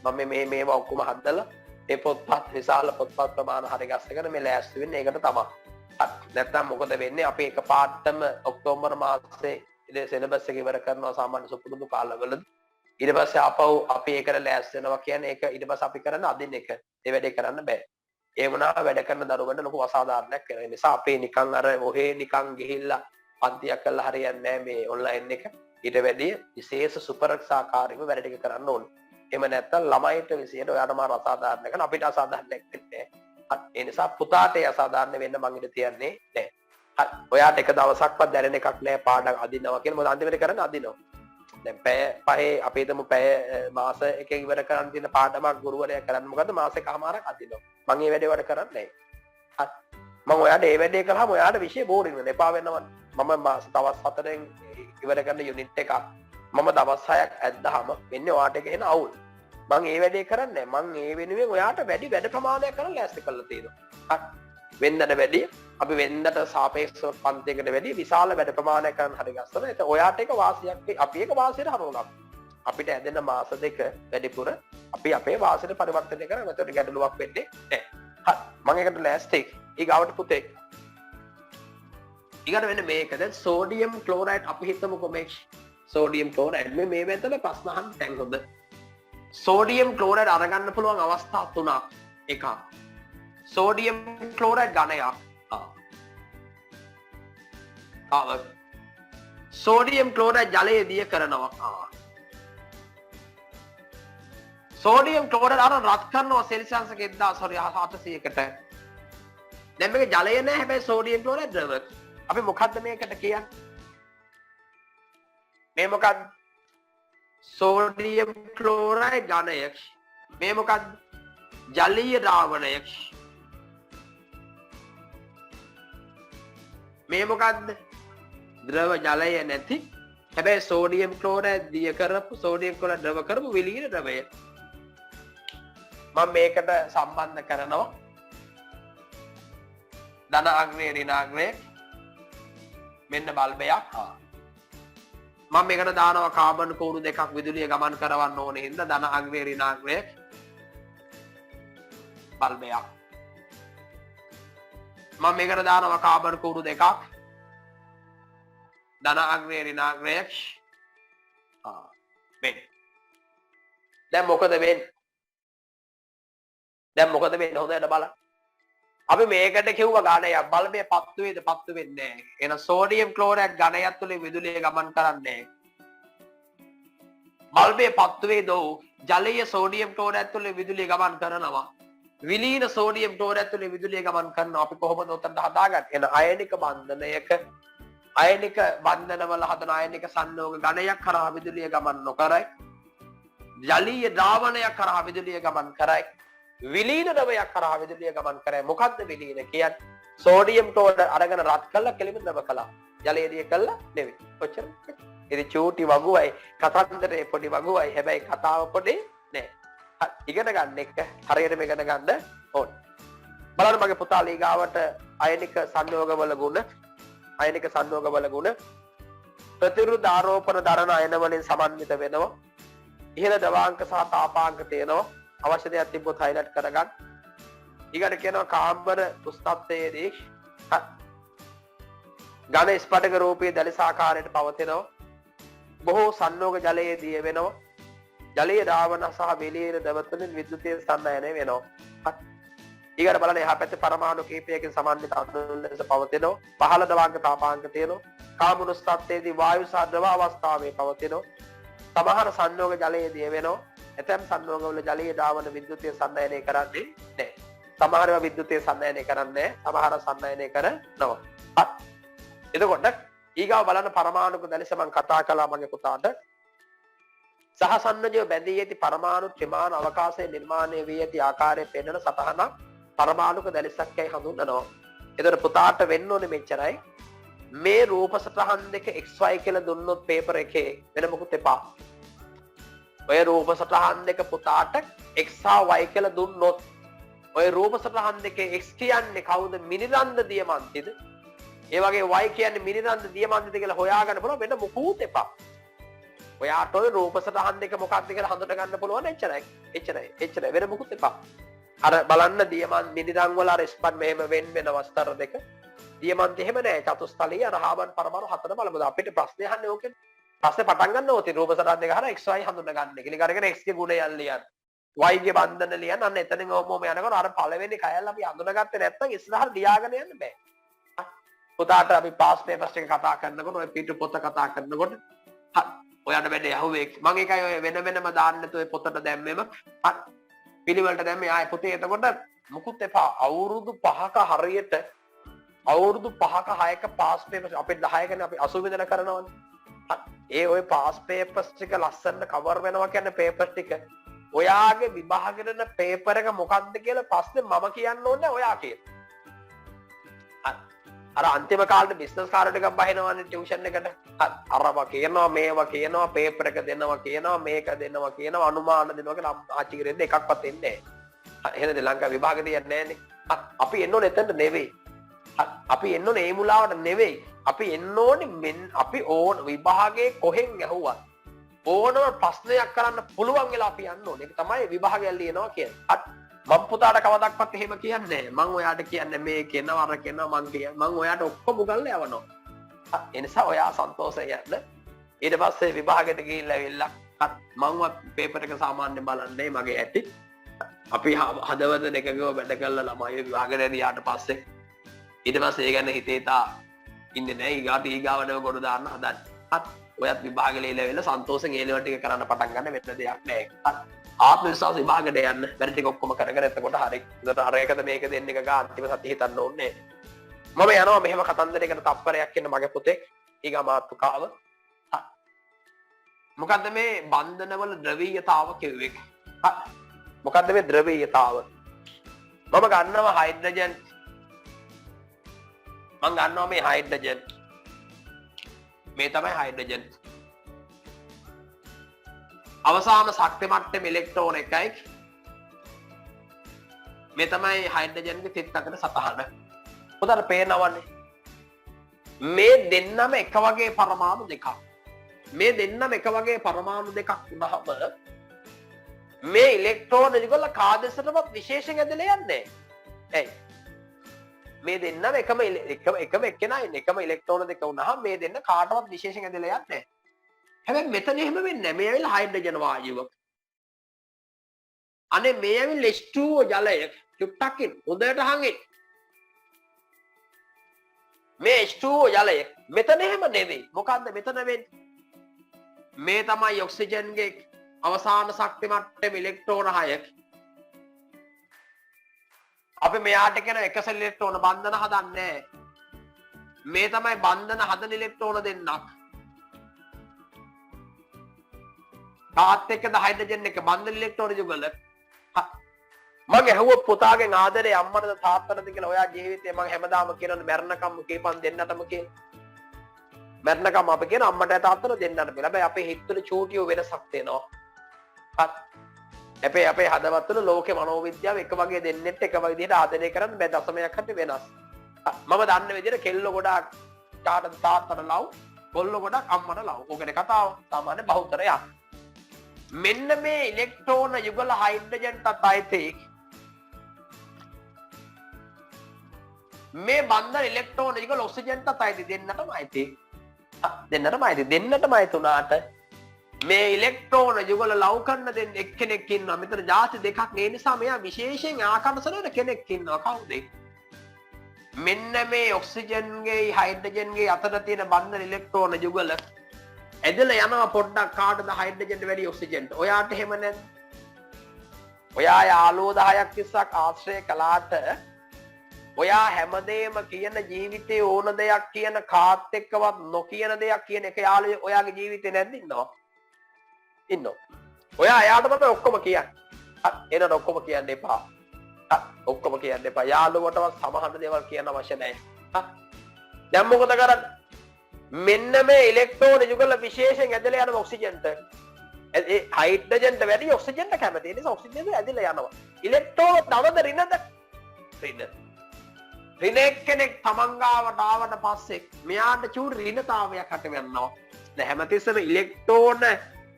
මම මේවා ඔක්කොම හදලා ඒ පොත්පත් විශාල පොත්පත් ප්‍රමාණ හරි ගස්සගෙන මේ ලෑස්ති වෙන්නේ ඒකට තමයි. හරි. නැත්නම් මොකද වෙන්නේ අපි එක පාඩම ඔක්තෝබර් මාසයේ ඉතින් සිලබස් එක ඉවර කරනවා සාමාන්‍ය සුපුරුදු කාලවලදී. ඊට පස්සේ ආපහු අපි ඒකට ලෑස්ති වෙනවා කියන්නේ ඒක ඊට පස්සේ අපි කරන අදින් එක. ඒ වැඩේ කරන්න බෑ. ඒ වුණා වැඩ කරන දරුවන්ට ලොකු අසාධාරණයක් වෙන නිසා අපි නිකන් අර ඔහේ නිකන් ගිහිල්ලා පන්තියක් කරලා හරියන්නේ නැහැ මේ ඔන්ලයින් එක. ඊට වැඩිය විශේෂ සුපරක්ෂාකාරීව වැඩ ටික කරන්න ඕනේ. එහෙම නැත්නම් ළමයිට විශේෂයෙන් ඔයාට මාර අසාධාරණ කරන අපිට අසාධාරණයක් වෙන්නේ නැහැ. ඒ නිසා පුතාට ඒ අසාධාරණ වෙන්න මං ඉඩ තියන්නේ නැහැ. හරි. ඔයාට එක දවසක්වත් දැනෙන එකක් නැහැ පාඩම් අදිනවා කියලා. මොකද අන්තිමට කරන්නේ අදිනවා. දැන් පැය පහේ අපි හිතමු පැය මාස එකක ඉවර කරන්න තියෙන පාඩමක් ගුරුවරයා කරන්නේ මොකද්ද මාසෙකමාරක් අදිනවා. මං මේ වැඩේ වල කරන්නේ නැහැ. මම ඔයාට මේ වැඩේ කළාම ඔයාට විශේෂ බෝරින් වෙනවා. එපා වෙනවා. මම මාස දවස් 4ෙන් ඉවර කරන යුනිට් එකක් මම දවස් 6ක් ඇද්දාම වෙන්නේ ඔයාට එක එන අවුල්. මං මේ වැඩේ කරන්නේ නැහැ. මං ඒ වෙනුවෙන් ඔයාට වැඩි ප්‍රමාණයක් කරන් ලෑස්ති කරලා තියෙනවා. වෙන්දට වැඩි අපි වෙන්දට සාපේක්ෂව පන්තියකට වැඩි විශාල වැඩ ප්‍රමාණයක් කරන් හරි ගස්සන. ඒක ඔයාට එක වාසියක් අපි එක වාසියට හරවනවා. අපිට ඇදෙන මාස දෙක වැඩිපුර අපි අපේ වාසියට පරිවර්තනය කරනවා. එතකොට ගැටලුවක් වෙන්නේ නැහැ. හරි. මම ඒකට ලෑස්ති. ඊගාවට පුතේ. ඊගාට වෙන්නේ මේක. දැන් සෝඩියම් ක්ලෝරයිඩ් අපි හිතමුකෝ මේ සෝඩියම් ක්ලෝරයිඩ් මේ වෙනතල ප්‍රශ්න අහන්න දැන් හොඳ. සෝඩියම් ක්ලෝරයිඩ් අරගන්න පුළුවන් අවස්ථා තුනක්. එකක්. සෝඩියම් ක්ලෝරයිඩ් ඝනයක්. සෝඩියම් ක්ලෝරයිඩ් ජලයේ දිය කරනවා. සෝඩියම් ක්ලෝරයිඩ් අර රත් කරනවා සෙල්සියස් 1800කට. දැන් මේක ජලය නෑ හැබැයි සෝඩියම් ක්ලෝරයිඩ් ද්‍රව. අපි මොකද්ද මේකට කියන්නේ? මේ මොකද්ද? සෝඩියම් ක්ලෝරයිඩ් ඝනයක්. මේ මොකද්ද? ජලීය ද්‍රාවණයක්. මේ මොකද්ද? ද්‍රව ජලය නැති හැබැයි සෝඩියම් ක්ලෝරයිඩ් දිය කරපු සෝඩියම් ක්ලෝරයිඩ් ද්‍රව කරපු විලීන ද්‍රවය. මම මේකට සම්බන්ධ කරනවා ධන අග්‍රය ඍණ අග්‍රය මෙන්න බල්බයක්. මම මේකට දානවා කාබන් කූරු දෙකක් විදුලිය ගමන් කරවන්න ඕනේ හින්දා ධන අග්‍රය ඍණ අග්‍රය බල්බයක්. මම මේකට දානවා කාබන් කූරු දෙකක් ධන අග්‍රය ඍණ අග්‍රය වෙන්නේ. දැන් මොකද වෙන්නේ? හොඳට බලන්න. අපි මේකට කිව්ව ඝනයක් බල්බේ පත්තු වේද පත්තු වෙන්නේ නැහැ. එහෙනම් සෝඩියම් ක්ලෝරයිඩ් ඝනයක් තුලින් විදුලිය ගමන් කරන්නේ නැහැ. බල්බේ පත්තු වේද ජලීය සෝඩියම් ක්ලෝරයිඩ් තුලින් විදුලිය ගමන් කරනවා. විලීන සෝඩියම් ක්ලෝරයිඩ් තුලින් විදුලිය ගමන් කරනවා. අපි කොහොමද උතනට හදාගන්නේ? එහෙනම් අයනික බන්ධනයක අයනික බන්ධනවල හදන අයනික සංයෝග ඝනයක් කරා විදුලිය ගමන් නොකරයි. ජලීය ද්‍රාවණයක් කරා විදුලිය ගමන් කරයි. විලීන ද්‍රවයක් කරා විදුලිය ගමන් කරයි. මොකද්ද විලීන කියන්නේ? සෝඩියම් ක්ලෝරයිඩ් අරගෙන රත් කළා කෙලිම ද්‍රව කළා. ජලයේ දිය කළා නෙවෙයි. කොච්චර? ඉතින් චූටි වගුවයි කතන්දරේ පොඩි වගුවයි. හැබැයි කතාව පොඩි නෑ. ඉගෙන ගන්න එක හරියටම ඉගෙන ගන්න ඕන. බලන්න මගේ පුතා ලීගාවට අයනික සංයෝගවල ගුණ ප්‍රතිවිරුද්ධ ආරෝපණ දරන අයන වලින් සමන්විත වෙනවා. ඉහළ ද්‍රවාංක සහ තාපාංක තියෙනවා. අවශ්‍ය දෙයක් තිබ්බොත් හයිලයිට් කරගන්න. ඊගොඩ කියනවා කාම්බර උස්තත්වයේදී ඝන ස්පටික රූපී දලස ආකාරයට පවතිනවා. බොහෝ සංයෝග ජලයේ දිය වෙනවා. ජලීය ද්‍රාවණ සහ විලීන ද්‍රව තුළින් විද්‍යුතීය සම්නයනය වෙනවා. ඊගොඩ බලන්න එහා පැත්තේ පරමාණු කීපයකින් සමන්විත අණු ලෙස පවතිනවා. පහළ ද්‍රවාංක තාපාංක තියෙනවා. කාම්බර උස්තත්වයේදී වායු සහ ද්‍රව අවස්ථාවේ පවතිනවා. සමහර සංයෝග ජලයේ දිය වෙනවා. ඇතැම් සංයෝගවල ජලීය ද්‍රාවණ විද්‍යුතීය සම්නයනය කරන්නේ නැහැ. සමහරව විද්‍යුතීය සම්නයනය කරන්නේ සමහර සම්නයනය කරනවා. එතකොට ඊගාව බලන්න පරමාණුක දැලිස මම කතා කළා මගේ පුතාට. සහසන්නජව බැඳී ඇති පරමාණු ත්‍රිමාන අවකාශයේ නිර්මාණය වී ඇති ආකාරය පෙන්වන සතහනක් පරමාණුක දැලිසක් යයි හඳුන්වනවා. එතකොට පුතාට වෙන්න ඕනේ මෙච්චරයි. මේ රූප සටහන් දෙක XY කියලා දුන්නොත් පේපර් එකේ වෙන මොකුත් එපා. ඔය රූප සටහන් දෙක පුතාට x හා y කියලා දුන්නොත් ඔය රූප සටහන් දෙකේ x කියන්නේ කවුද? මිනිරන්ද දියමන්තිද? ඒ වගේ y කියන්නේ මිනිරන්ද දියමන්තිද කියලා හොයාගන්න පුළුවන් වෙන මොකුත් එපා. ඔයාට ඔය රූප සටහන් දෙක මොකක්ද කියලා හඳුනා ගන්න පුළුවන් එච්චරයි වෙන මොකුත් එපා. අර බලන්න දියමන් මිනිරන් වල අර ස්පන් මෙහෙම වෙන වස්තර දෙක දියමන්ත එහෙම නෑ චතුස්තලයේ අර හාබන් පරමාණු හතර බලමුද අපිට ප්‍රශ්නේ අහන්නේ ඕකෙන්. පස්සේ පටන් ගන්න ඕතේ රූප සටහන් දෙක හරහා xy හඳුනා ගන්න. කියලා කරගෙන x ගේ ගුණයන් ලියන්න. y ගේ බන්ධන ලියන්න. අන්න එතනින් ඕම යනකොට අර පළවෙනි කයල් අපි හඳුනාගත්තේ නැත්නම් ඉස්සරහට ලියාගෙන යන්න බෑ. පුතාට අපි පාස් පේපර්ස් එක කතා කරනකොට ඔය පිටු පොත කතා කරනකොට ඔයාට වැඩේ අහුවේ මම ඒකයි ඔය වෙන වෙනම දාන්න නැතුව ඔය පොතට දැම්මෙම පිළිවෙලට දැම්මේ ආයේ පොතේ එතකොට මුකුත් එපා අවුරුදු 5ක හරියට අවුරුදු 5ක 6ක පාස් පේපර්ස් අපේ 10කනේ අපි 80 දෙනා කරනවනේ ඒ ඔය පාස් පේපර්ස් ටික ලස්සනට කවර් වෙනවා කියන්නේ පේපර් ටික ඔයාගේ විභාගෙට පේපර් එක මොකක්ද කියලා ප්‍රශ්නේ මම කියන්න ඕනේ ඔයා කියන අර අන්තිම කාලේ බිස්නස් කාර්යයට එකක් බහිනවනේ ටියුෂන් එකට අරවා කියනවා මේවා කියනවා පේපර් එක දෙනවා කියනවා මේක දෙනවා කියනවා අනුමාන දෙනවා කියලා ආච්චි කරෙද්ද එකක්වත් එන්නේ නැහැ එහෙනම් ලංකාවේ විභාගෙ දෙන්නේ නැහනේ අපි එන්න ඕනේ එතනට නෙවෙයි අපි එන්න ඕනේ ඒ මුලාවට නෙවෙයි අපි එන්න ඕනේ අපි ඕන විභාගයේ කොහෙන් ඇහුවා ඕනම ප්‍රශ්නයක් කරන්න පුළුවන් වෙලා අපි යන්න ඕනේ ඒක තමයි විභාගය ලියනවා කියන්නේ මම පුතාට කවදාවත් එහෙම කියන්නේ නැහැ මම ඔයාට කියන්නේ මේ කියනවා අර කියනවා මම ඔයාට ඔක්කොම උගන්ලා යවනවා ඒ නිසා ඔයා සන්තෝෂයෙන් යන්න ඊට පස්සේ විභාගෙට ගිහිල්ලා ඇවිල්ලා මම පේපර් එක සාමාන්‍යයෙන් බලන්නේ මගේ ඇටි අපි හදවත දෙකකව වැඩ කළා ළමයි විභාගෙට ගියාට පස්සේ ඊට පස්සේ ඒ ගැන හිතේ තා ඉන්නේ නැහැ ඊගාවටම ගොඩ දාන්න හදන්නේ ඔයත් විභාගෙ ලියලා වෙලා සන්තෝෂෙන් ඒ ලෙවල් ටික කරන්න පටන් ගන්න වෙන දෙයක් නැහැ ආත්ම විශ්වාස විභාගෙට යන්න වැඩ ටික ඔක්කොම කරගෙන එතකොට හරි උදේට අර එකද මේක දෙන්න එක ගා අන්තිම සතිය හිතන්න ඕනේ මම යනවා මෙහෙම කතන්දරයකට තප්පරයක් ඉන්න මගේ පුතේ ඊගා මාතෘකාව මොකද්ද මේ බන්ධනවල ද්‍රවීයතාව කිව්වේ මොකද්ද මේ ද්‍රවීයතාව මම ගන්නවා හයිඩ්‍රජන් මම ගන්නවා මේ හයිඩ්‍රජන් මේ තමයි හයිඩ්‍රජන් අවසාන ශක්ති මට්ටම ඉලෙක්ට්‍රෝන එකයි මේ තමයි හයිඩ්‍රජන්ගේ තිත් අතර සතහන පොතට පේනවනේ මේ දෙන්නම එක වගේ පරමාණු දෙකක් මේ දෙන්නම එක වගේ පරමාණු දෙකක් වුණාම මේ ඉලෙක්ට්‍රෝන ඒගොල්ල කාදෙසටවත් විශේෂයෙන් ඇදලා යන්නේ ඇයි මේ දෙන්නම එකම එක්කෙනා ඉන්නේ එකම ඉලෙක්ට්‍රෝන දෙක වුණාම මේ දෙන්න කාටවත් විශේෂයෙන් ඇදලා යන්නේ හැබැයි මෙතන එහෙම වෙන්නේ නැහැ මේ ඇවිල්ලා හයිඩ්‍රජන් වායුවක් අනේ මේ ඇවිල්ලා H2O ජලය චුට්ටක් ඉන්න හොඳට හංගින් මේ H2O ජලය මෙතන එහෙම නෙවෙයි මොකද්ද මෙතන වෙන්නේ මේ තමයි ඔක්සිජන්ගේ අවසාන ශක්ති මට්ටම ඉලෙක්ට්‍රෝන 6ක් අපි මෙයාට කියන එක සෙල් ඉලෙක්ට්‍රෝන බන්ධන හදන්නේ මේ තමයි බන්ධන හදන ඉලෙක්ට්‍රෝන දෙන්නක් තාත් එක්කද හයිඩ්‍රජන් එක බන්ධන ඉලෙක්ට්‍රෝන යුගල මම ඇහුව පුතාගෙන් ආදරේ අම්මටද තාත්තටද කියලා ඔයා ජීවිතේ මම හැමදාම කියනනේ මරණකම් කීපන් දෙන්නටම කියලා මරණකම් අපි කියන අම්මට තාත්තට දෙන්නට බෑ හැබැයි අපේ හිතවල චූටියෝ වෙනසක් තියෙනවා අපේ හදවත් වල ලෝකේ මනෝවිද්‍යාව එක වගේ දෙන්නෙත් එක වගේ විදිහට ආදරය කරන්න බෑ දශමයක් හරි වෙනස් මම දන්න විදිහට කෙල්ල ගොඩක් තාත්තට ලව් කොල්ල ගොඩක් අම්මට ලව් ඕකනේ කතාව සාමාන්‍ය බහුතරයක් මෙන්න මේ ඉලෙක්ට්‍රෝන යුගල හයිඩ්‍රජන්ටත් අයිති මේ බන්ධන ඉලෙක්ට්‍රෝන යුගල ඔක්සිජන්ටත් අයිති දෙන්නටම අයිති දෙන්නටම අයිති උනාට මේ ඉලෙක්ට්‍රෝන යුගල ලව් කරන දෙන්න එක්කෙනෙක් ඉන්නවා මෙතන ಜಾති දෙකක් ඒ නිසා මෙයා විශේෂයෙන් ආකර්ෂණය වෙන කෙනෙක් ඉන්නවා කවුද මෙන්න මේ ඔක්සිජන්ගේ හයිඩ්‍රජන්ගේ අතර තියෙන බන්ධන ඉලෙක්ට්‍රෝන යුගල ඇදලා යනවා පොඩ්ඩක් කාටද හයිඩ්‍රජන්ට වැඩි ඔක්සිජන්ට ඔයාට එහෙම නැද්ද ඔයා යාළුවෝ 10ක් 20ක් ආශ්‍රය කළාට ඔයා හැමදේම කියන ජීවිතේ ඕන දෙයක් කියන කාත් එක්කවත් නොකියන දෙයක් කියන එක යාළුවෝ ඔයාගේ ජීවිතේ නැද්ද ඉන්නවා ඔයා එයාට තමයි ඔක්කොම කියන්නේ එනන ඔක්කොම කියන්න එපා ඔක්කොම කියන්න එපා යාළුවටවත් සමහර දේවල් කියන්න අවශ්‍ය නැහැ දැන් මොකද කරන්නේ මෙන්න මේ ඉලෙක්ට්‍රෝන යුගල විශේෂයෙන් ඇදලා යන ඔක්සිජන්ට ඒ හයිඩ්‍රජන්ට වැඩි ඔක්සිජන්ට කැමති ඒ නිසා ඔක්සිජන් ඇදලා යනවා ඉලෙක්ට්‍රෝන තවද රිනද රින එක්කෙනෙක් තමන් ගාවට ආවට පස්සේ මෙයාට චූටි රිනතාවයක් හට වෙනවා දැන් හැමතිස්සෙම ඉලෙක්ට්‍රෝන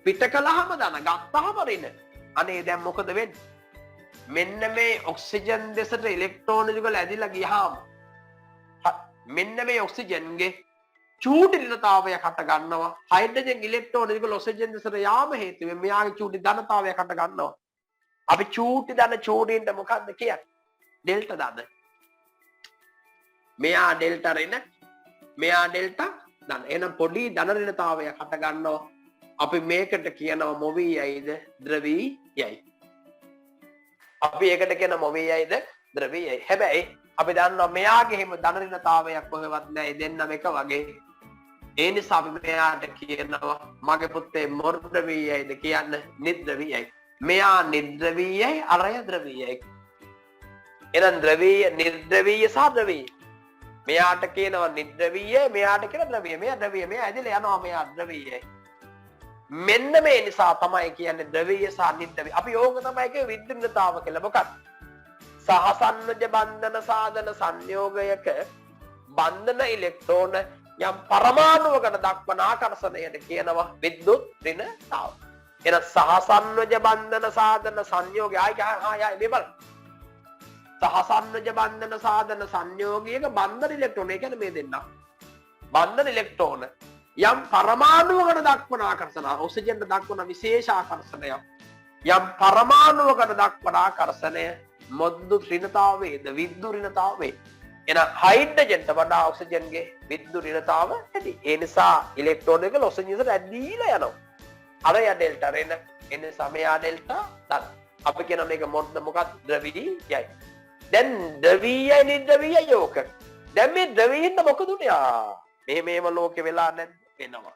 පිට කළාම දන ගත්තාම රින අනේ දැන් මොකද වෙන්නේ මෙන්න මේ ඔක්සිජන් දෙසට ඉලෙක්ට්‍රෝන යුගල ඇදලා ගියාම මෙන්න මේ ඔක්සිජන්ගේ චූටි ඍණතාවයක් හට ගන්නවා හයිඩ්‍රජන් ඉලෙක්ට්‍රෝන යුගල ඔක්සිජන් දෙසට යාම හේතුවෙන් මෙයාගේ චූටි ධනතාවයක් හට ගන්නවා අපි චූටි ධන චූටින්ට මොකද්ද කියන්නේ ඩෙල්ටා ධන මෙයා ඩෙල්ටා ඍණ මෙයා ඩෙල්ටා ධන එහෙනම් පොඩි ධන ඍණතාවයක් හට ගන්නවා අපි මේකට කියනවා මොවීයයිද ද්‍රවීයයි. අපි ඒකට කියන මොවීයයිද ද්‍රවීයයි. හැබැයි අපි දන්නවා මෙයාගේ හිම ධනරිනතාවයක් කොහෙවත් නැහැ. දෙන්නම එක වගේ. ඒ නිසා අපි මෙයාට කියනවා මගේ පුතේ මොර්ද්‍රවීයයිද කියන්න නිද්‍රවීයයි. මෙයා නිද්‍රවීයයි අරය ද්‍රවීයයි. එහෙනම් ද්‍රවීය නිද්‍රවීය සහ ද්‍රවීය. මෙයාට කියනවා නිද්‍රවීයයි මෙයාට කියන ද්‍රවීය. මෙයා ද්‍රවීය මෙයා ඇදලා යනවා මෙයා ද්‍රවීයයි. මෙන්න මේ නිසා තමයි කියන්නේ ද්‍රවීය සහ නිද්‍රවීය. අපි ඕක තමයි කියේ විද්‍යුත්තාව කියලා. මොකක්ද? සහසන්නජ බන්ධන සාධන සංයෝගයක බන්ධන ඉලෙක්ට්‍රෝන යම් පරමාණුවකට දක්වන ආකර්ෂණයට කියනවා විද්‍යුත් ඍණතාව. එන සහසන්නජ බන්ධන සාධන සංයෝගය ආයි මේ බලන්න. සහසන්නජ බන්ධන සාධන සංයෝගයක බන්ධන ඉලෙක්ට්‍රෝන ඒ කියන්නේ මේ දෙන්න. බන්ධන ඉලෙක්ට්‍රෝන යම් පරමාණුවකට දක්වන ආකර්ෂණ ඔක්සිජන්ට දක්වන විශේෂ ආකර්ෂණයක්. යම් පරමාණුවකට දක්වන ආකර්ෂණය මොද්දු ඍණතාවයේද විද්‍යුත් ඍණතාවයේ. එන හයිඩ්‍රජන්ට වඩා ඔක්සිජන්ගේ විද්‍යුත් ඍණතාව වැඩි. ඒ නිසා ඉලෙක්ට්‍රෝන එක ඔක්සිජන්ට ඇදීලා යනවා. අර ය ඩෙල්ටා ඍණ එන සමයා ඩෙල්ටා ධන. අපි කියන මේක මොකක්ද ද්‍රවීයයි. දැන් ද්‍රවීයයි නිද්‍රවීයයි යෝක. දැන් මේ ද්‍රවීයින්ද මොකද උනේ? මේව ලෝකේ වෙලා නැද්ද? වෙනවා.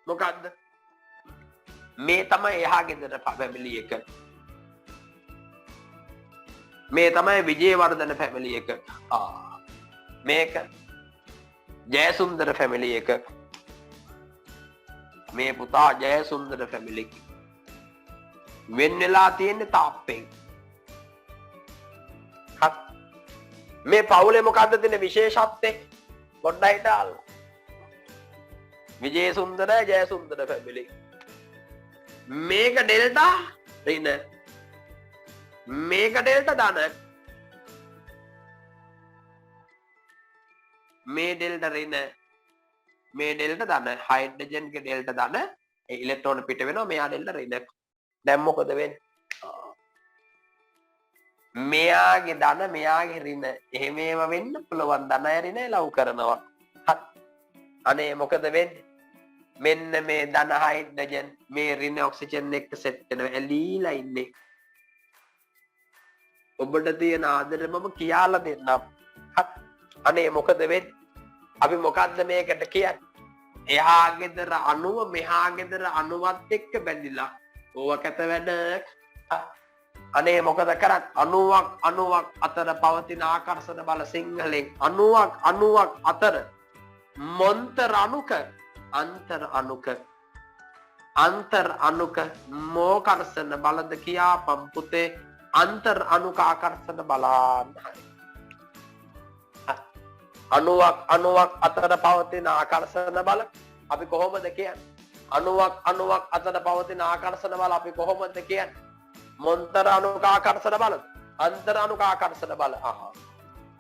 මොකද්ද? මේ තමයි එහා ගෙදර ෆැමිලි එක. මේ තමයි විජේවර්ධන ෆැමිලි එක. මේක ජයසුන්දර ෆැමිලි එක. මේ පුතා ජයසුන්දර ෆැමිලි එක. වෙන් වෙලා තියෙන්නේ තාප්පෙන්. මේ පවුලේ මොකද්ද තියෙන විශේෂත්වය? පොඩ්ඩයි දාලා. විජේසුන්දර ජයසුන්දර ෆැමිලි. මේක ඩෙල්ටා ඍණ. මේක ඩෙල්ටා ධන. මේ ඩෙල්ටා ඍණ. මේ ඩෙල්ටා ධන. හයිඩ්‍රජන්ගේ ඩෙල්ටා ධන. ඒ ඉලෙක්ට්‍රෝන පිට වෙනවා මෙයා ඩෙල්ටා ඍණ. දැන් මොකද වෙන්නේ? මෙයාගේ ධන මෙයාගේ ඍණ. එහෙම ඒවා වෙන්න පුළුවන්. ධනය ඍණය ලව් කරනවා. අනේ මොකද වෙන්නේ? මෙන්න මේ ධන හයිඩ්‍රජන් මේ ඍණ ඔක්සිජන් එක්ක සෙට් වෙනවා. ඇලීලා ඉන්නේ. ඔබට තියෙන ආදරේ මම කියලා දෙන්නම්. අනේ මොකද වෙන්නේ? අපි මොකද්ද මේකට කියන්නේ? එහා ගෙදර අණුව මෙහා ගෙදර අණුවත් එක්ක බැඳිලා. ඕවා කැත වැඩ. අනේ මොකද කරන්නේ? අණුවක් අතර පවතින ආකර්ෂණ බල සිංහලෙන් අණුවක් අතර මොන්තර අණුක අන්තර් අණුක මෝකර්ෂණ බලද කියාපම් පුතේ අන්තර් අණුක ආකර්ෂණ බලන්න. අණුවක් අතර පවතින ආකර්ෂණ බල අපි කොහොමද කියන්නේ? අණුවක් අතර පවතින ආකර්ෂණ බල අපි කොහොමද කියන්නේ? මොන්තර අණුක ආකර්ෂණ බල අන්තර් අණුක ආකර්ෂණ බල.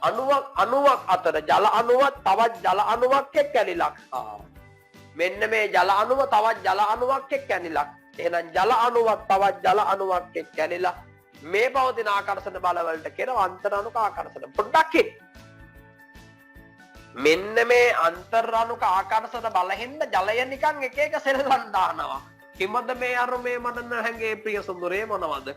අණුවක් අතර ජල අණුවක් තවත් ජල අණුවක් එක්ක ඇලිලා. මෙන්න මේ ජල අණුව තවත් ජල අණුවක් එක්ක ඇලිලා. එහෙනම් ජල අණුවක් තවත් ජල අණුවක් එක්ක ඇලිලා මේ පවතින ආකර්ෂණ බල වලට කියනවා අන්තර් අණුක ආකර්ෂණ. පොඩ්ඩක් මෙන්න මේ අන්තර් අණුක ආකර්ෂණ බල හින්දා ජලය නිකන් එක එක සෙල්ලම් දානවා. කිමද මේ අරුමේ මඩන හැංගේ ප්‍රිය සුන්දරේ මොනවද?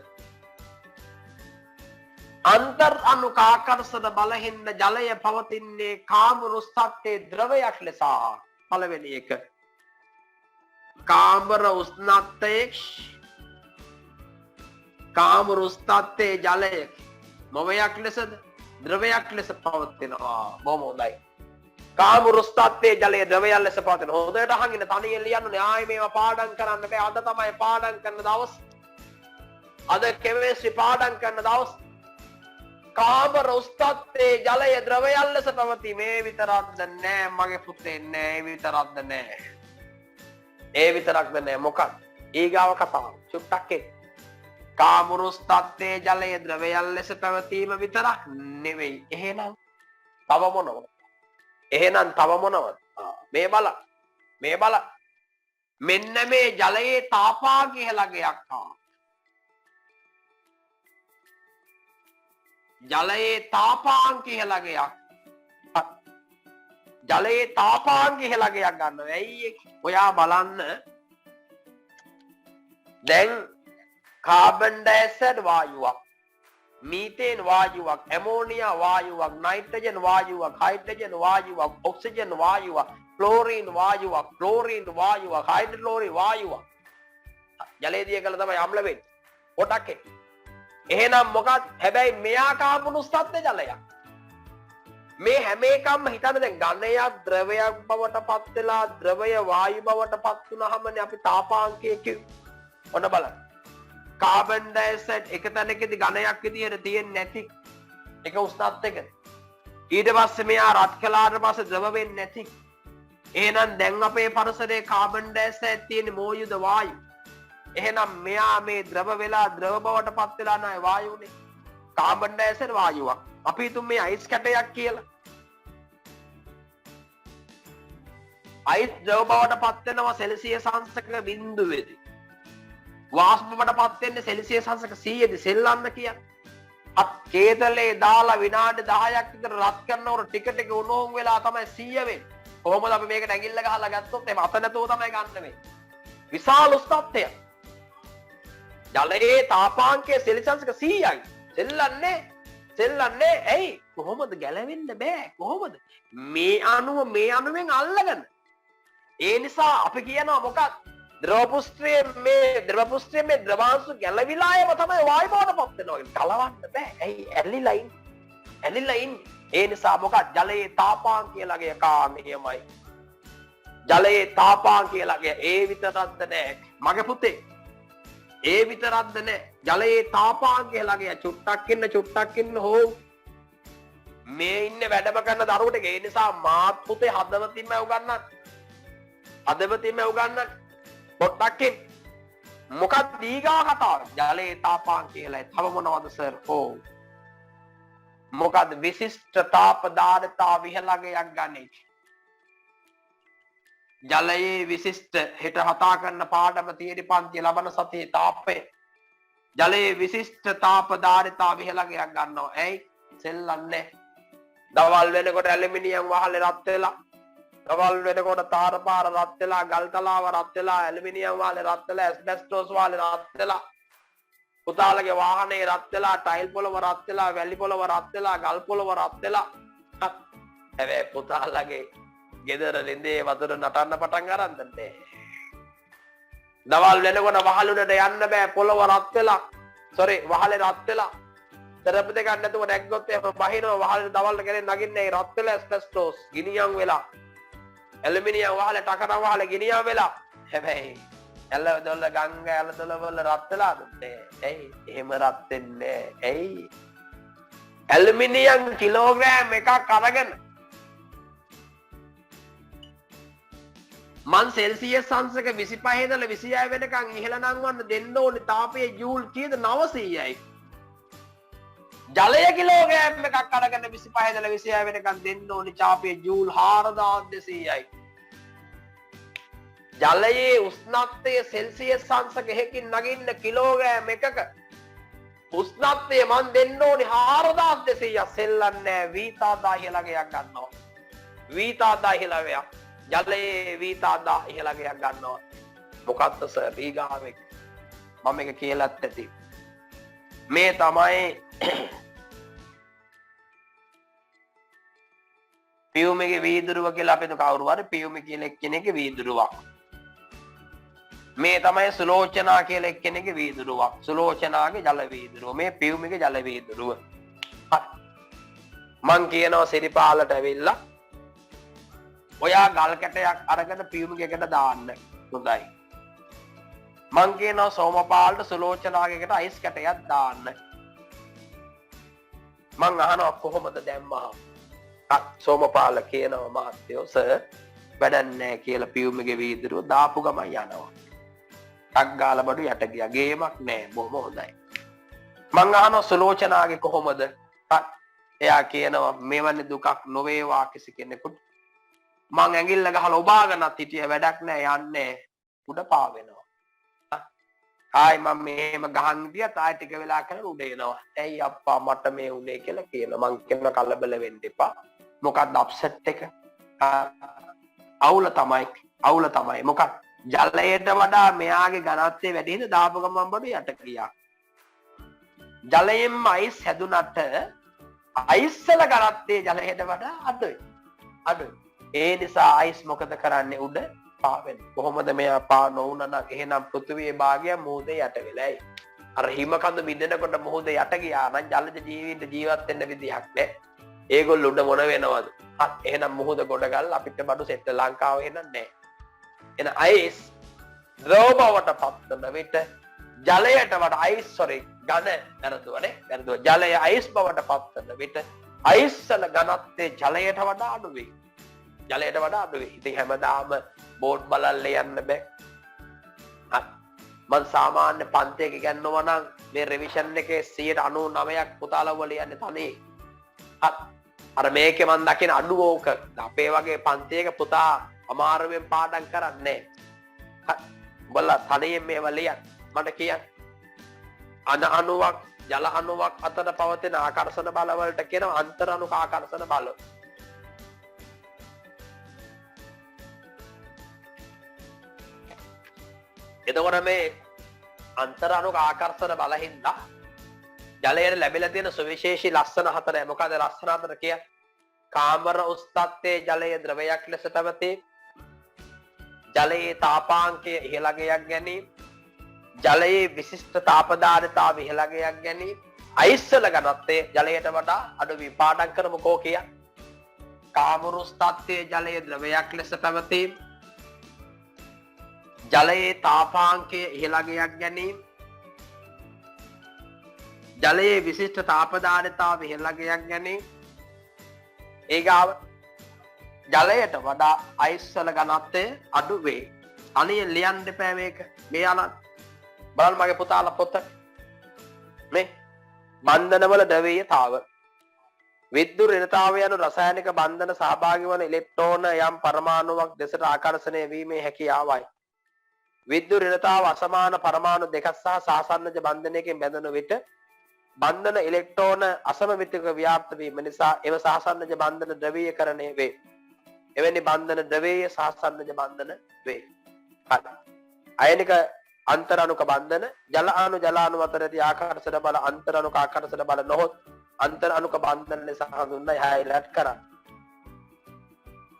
අන්තර් අණුක ආකර්ෂණ බල හින්දා ජලය පවතින්නේ කාමරුස්තත්ත්වයේ ද්‍රවයක් ලෙස. පළවෙනි එක කාමරුස්තත්ත්වයේ ජලය මොවයක් ලෙසද? ද්‍රවයක් ලෙස පවතිනවා. බොහොම හොඳයි. කාමරුස්තත්ත්වයේ ජලය ද්‍රවයක් ලෙස පවතින. හොඳට අහගෙන තනියෙන් ලියන්න ආයේ මේවා පාඩම් කරන්න බෑ. අද තමයි පාඩම් කරන දවස්. අද කෙමිස්ට්‍රි පාඩම් කරන දවස්. කාමරුස්තත්ත්වයේ ජලය ද්‍රවයක් ලෙස පවතී. මේ විතරක්ද නෑ මගේ පුතේ නෑ. ඒ විතරක්ද නෑ. ඒ විතරක්ද නෑ මොකක්ද? ඊගාව කතාව. චුට්ටක් එන්න. කාමරුස්තත්ත්වයේ ජලය ද්‍රවයක් ලෙස පැවතීම විතරක් නෙවෙයි. එහෙනම් තව මොනවද? මේ බලන්න. මෙන්න මේ ජලයේ තාපාගේ හෙළගයක් ජලයේ තාපාංකි හෙළගයක්. ජලයේ තාපාංකි හෙළගයක් ගන්නවා. ඇයි ඔයා බලන්න දැන් කාබන් ඩයොක්සයිඩ් වායුවක්, මීතේන් වායුවක්, ඇමෝනියා වායුවක්, නයිට්‍රජන් වායුවක්, හයිඩ්‍රජන් වායුවක්, ඔක්සිජන් වායුවක්, ක්ලෝරීන් වායුවක්, ක්ලෝරීන් වායුවක්, හයිඩ්‍රෝලෝරින් වායුවක්. ජලයේදී කළ තමයි අම්ල වෙන්නේ. පොඩක් එක්ක. එහෙනම් මොකක්ද? හැබැයි මෙයා කාබුණු සත්ත්ව ජලයක්. මේ හැම එකක්ම හිතන්න දැන් ඝනයක් ද්‍රවයක් බවට පත් වෙලා ද්‍රවය වායු බවට පත් වුනහමනේ අපි තාපාංකය කිව්වේ. ඔන්න බලන්න. කාබන් ඩයොක්සයිඩ් එක තැනකදී ඝනයක් විදියට තියෙන්නේ නැති එක උෂ්ණත්වයක. ඊට පස්සේ මෙයා රත් කළාට පස්සේ ද්‍රව වෙන්නේ නැති. එහෙනම් දැන් අපේ පරිසරයේ කාබන් ඩයොක්සයිඩ් තියෙන මෝයුද වායු. එහෙනම් මෙයා මේ ද්‍රව වෙලා ද්‍රව බවට පත් වෙලා නැහැ වායුනේ. Carbon dioxide වායුවක්. අපි හිතමු මේ අයිස් කැටයක් කියලා. අයිස් ද්‍රව බවට පත් වෙනවා සෙල්සියස් අංශක බිඳුවේදී. වාෂ්ප බවට පත් වෙන්නේ සෙල්සියස් අංශක 100 දී සෙල්ලන්න කියන්නේ. අත් කේතලේ දාලා විනාඩි 10ක් විතර රත් කරනකොට ටික ටික උණුහුම් වෙලා තමයි 100 වෙන්නේ. කොහොමද අපි මේකට ඇඟිල්ල ගහලා ගත්තොත් එහෙම අත නැතුව තමයි ගන්න මේ. විශාල උෂ්ණත්වයක්. ජලයේ තාපාංකය සෙල්සියස් අංශක 100යි. සෙල්ලන්නේ ඇයි? කොහොමද ගැලවෙන්න බෑ. කොහොමද? මේ අණුවෙන් අල්ලගෙන. ඒ නිසා අපි කියනවා මොකක්ද? ද්‍රව පෘෂ්ඨයේ මේ ද්‍රවාංශ ගැලවිලා ඒව තමයි වායු බවට පත් වෙනවා. කලවන්න බෑ. ඇයි? ඇලිලා ඉන්නේ. ඒ නිසා මොකක්ද? ජලයේ තාපාංකය ළගේ කාමයමයි. ජලයේ තාපාංකය ළගේ ඒ විතරක්ද නෑ. මගේ පුතේ ඒ විතරක්ද නෑ. ජලයේ තාපාංකය ළගේ චුට්ටක් ඉන්න හෝ මේ ඉන්නේ වැඩම කරන දරුවට ඒ නිසා මාත් පුතේ හදවතින්ම උගන්නන්න. පොඩ්ඩක් මොකක්ද දීගා කතාව? ජලයේ තාපාංකය කියලා. තව මොනවද සර්? මොකක්ද විශිෂ්ට තාප ධාරිතා විහලගයක් ගන්නේ? ජලයේ විශිෂ්ට හෙට කතා කරන පාඩම තියෙන පන්ති ලබන සතියේ තාපය. ජලයේ විශිෂ්ට තාප ධාරිතා විහලගයක් ගන්නවා. ඇයි? සෙල්ලන්නේ. දවල් වෙනකොට ඇලුමිනියම් වහලේ රත් වෙලා, දවල් වෙනකොට තාර පාර රත් වෙලා, ගල් තලාව රත් වෙලා, ඇලුමිනියම් වහලේ රත් වෙලා, ඇස්බෙස්ටෝස් වහලේ රත් වෙලා, පුතාලගේ වාහනේ රත් වෙලා, ටයිල් පොළව රත් වෙලා, වැලි පොළව රත් වෙලා, ගල් පොළව රත් වෙලා. හැබැයි පුතාලගේ ගෙදර රින්දේ වතුර නටන්න පටන් ගන්නද නැහැ. දවල් වෙනකොට වහලුනට යන්න බෑ, පොළව රත් වෙලා. වහලේ රත් වෙලා. තෙරපි දෙකක් නැතුව නැග්ගොත් එහෙම බහිනවා වහලේ දවල්ට ගෙනෙන් නගින්නේ රත් වෙලා ඇස්බෙස්ටෝස් ගිනියම් වෙලා. ඇලුමිනියම් වහලේ ටකරන් වහලේ ගිනියම් වෙලා. හැබැයි ඇලදොල ගංගා ඇලදොල වල රත් වෙලාද නැහැ. ඇයි? එහෙම රත් වෙන්නේ නැහැ. ඇයි? ඇලුමිනියම් කිලෝග්‍රෑම් එකක් අරගෙන මන් සෙල්සියස් අංශක 25 ඉඳලා 26 වෙනකන් ඉහළ නංවන්න දෙන්න ඕනේ තාපයේ ජූල් කීයද? 900යි. ජලය කිලෝග්‍රෑම් එකක් අරගෙන 25 ඉඳලා 26 වෙනකන් දෙන්න ඕනේ තාපයේ ජූල් 4200යි. ජලයේ උෂ්ණත්වය සෙල්සියස් අංශක 1කින් නගින්න කිලෝග්‍රෑම් එකක උෂ්ණත්වය මන් දෙන්න ඕනේ 4200ක්. සෙල්ලන්නේ වීතාදා ඉහළගයක් ගන්නවා. වීතාදා ඉහළගයක්. ජලයේ වීතාදා ඉහළගයක් ගන්නවා. මොකක්ද සර්? ඊගාවෙක් මම එක කියලාත් ඇති. මේ තමයි පියුමගේ වීදුරුව කියලා අපි කවුරු හරි පියුම කියලා එක්කෙනෙක්ගේ වීදුරුවක්. මේ තමයි සුලෝචනා කියලා එක්කෙනෙක්ගේ වීදුරුවක්. සුලෝචනාගේ ජල වීදුරුව. මේ පියුමගේ ජල වීදුරුව. මං කියනවා සිරිපාලට ඇවිල්ලා ඔයා ගල් කැටයක් අරගෙන පියුමකයකට දාන්න. හොඳයි. මං කියනවා සෝමපාලට සුලෝචනාගේකට අයිස් කැටයක් දාන්න. මං අහනවා කොහොමද දැම්මා? සෝමපාල කියනවා මහත්තයෝ සර් වැඩක් නැහැ කියලා පියුමගේ වීදුරුව දාපු ගමන් යනවා. ටක් ගාලා බඩු යට ගියා. ගේමක් නැහැ. බොහොම හොඳයි. මං අහනවා සුලෝචනාගේ කොහොමද? එයා කියනවා මෙවැනි දුකක් නොවේවා කිසි කෙනෙකුට. මං ඇඟිල්ල ගහලා ඔබාගෙනත් හිටිය වැඩක් නැහැ යන්නේ උඩ පාවෙනවා. ආයි මම මෙහෙම ගහන් ගියත් ආයි ටික වෙලා කරලා උඩ එනවා. ඇයි අප්පා මට මේ උනේ කියලා කියනවා. මං කියනවා කලබල වෙන්න එපා. මොකක්ද අප්සෙට් එක? අවුල තමයි. මොකක්? ජලයට වඩා මෙයාගේ ඝනත්වය වැඩි හින්දා දාපු ගමන් බඩු යට ගියා. ජලයෙන්ම අයිස් හැදුනට අයිස් වල ඝනත්වය ජලයට වඩා අඩුයි. ඒ නිසා අයිස් මොකද කරන්නේ උඩ පාවෙන. කොහොමද මෙයා පා නොවුනනම් එහෙනම් පෘථිවියේ භාගය මුහුදේ යට වෙලයි. අර හිම කඳු බිඳෙනකොට මුහුද යට ගියා නම් ජලජ ජීවීන්ට ජීවත් වෙන්න විදිහක් නැහැ. ඒගොල්ලෝ උඩ මොන වෙනවද? එහෙනම් මුහුද ගොඩ ගාලා අපිට බඩු සෙට් ලංකාව එහෙනම් නැහැ. එන අයිස් ද්‍රව බවට පත් වෙන විට ජලයට වඩා ඝන වැරදුවා. ජලය අයිස් බවට පත් වෙන විට අයිස් වල ඝනත්වය ජලයට වඩා අඩු වෙයි. ඉතින් හැමදාම බෝඩ් බලන්න යන්න බෑ. මම සාමාන්‍ය පන්තියක ඉගෙනනවා නම් මේ රිවිෂන් එකේ 99%ක් පුතාලා වල යන්නේ තනියි. අර මේකේ මම දකින අඩුව ඕක. අපේ වගේ පන්තියක පුතා අමාරුවෙන් පාඩම් කරන්නේ නැහැ. උඹලා තනියෙන් මේවා ලියන්න. මට කියන්න. අණුවක් ජල අණුවක් අතර පවතින ආකර්ෂණ බල වලට කියනවා අන්තර් අණුක ආකර්ෂණ බල. එතකොට මේ අන්තර් අණුක ආකර්ෂණ බල හින්දා ජලයට ලැබිලා තියෙන සුවිශේෂී ලක්ෂණ හතරයි. මොකද ලක්ෂණ හතර කියන්නේ? කාමර උස් තත්ත්වයේ ජලයේ ද්‍රවයක් ලෙස පැවතේ. ජලයේ තාපාංකය ඉහළ ගයක් ගැනීම. ජලයේ විශිෂ්ට තාපදාර්ථතාවය ඉහළ ගයක් ගැනීම. අයිස් වල ඝනත්වය ජලයට වඩා අඩු විපාඩම් කරමුකෝ කියන්නේ. කාමර උස් තත්ත්වයේ ජලයේ ද්‍රවයක් ලෙස පැවතීම. ජලයේ තාපාංකය ඉහළ ගයක් ගැනීම. ජලයේ විශිෂ්ට තාපදාර්ථතාවය ඉහළ ගයක් ගැනීම. ඒගාව ජලයට වඩා අයිස් වල ඝනත්වය අඩු වේ. අනිය ලියන්න දෙපෑ මේක. මෙයාලා බලන්න මගේ පුතාලා පොත. මේ බන්ධනවල ද්‍රවීයතාව. විද්‍යුත් ඍණතාවය යන රසායනික බන්ධන සහභාගී වන ඉලෙක්ට්‍රෝන යම් පරමාණුවක් දෙසට ආකර්ෂණය වීමේ හැකියාවයි. විද්‍යුත් ඍණතාව අසමාන පරමාණු දෙකක් සහ සාසන්නජ බන්ධනයකින් බැඳෙන විට බන්ධන ඉලෙක්ට්‍රෝන අසමමිතික ව්‍යාප්ත වීම නිසා එම සාසන්නජ බන්ධන ද්‍රවීයකරණය වේ. එවැනි බන්ධන ද්‍රවීය සාසන්නජ බන්ධන වේ. හරි. අයනික අන්තර් අණුක බන්ධන ජල අණු අතර ඇති ආකර්ෂණ බල අන්තර් අණුක ආකර්ෂණ බල නොහොත් අන්තර් අණුක බන්ධන ලෙස හඳුන්වයි හයිලයිට් කරා.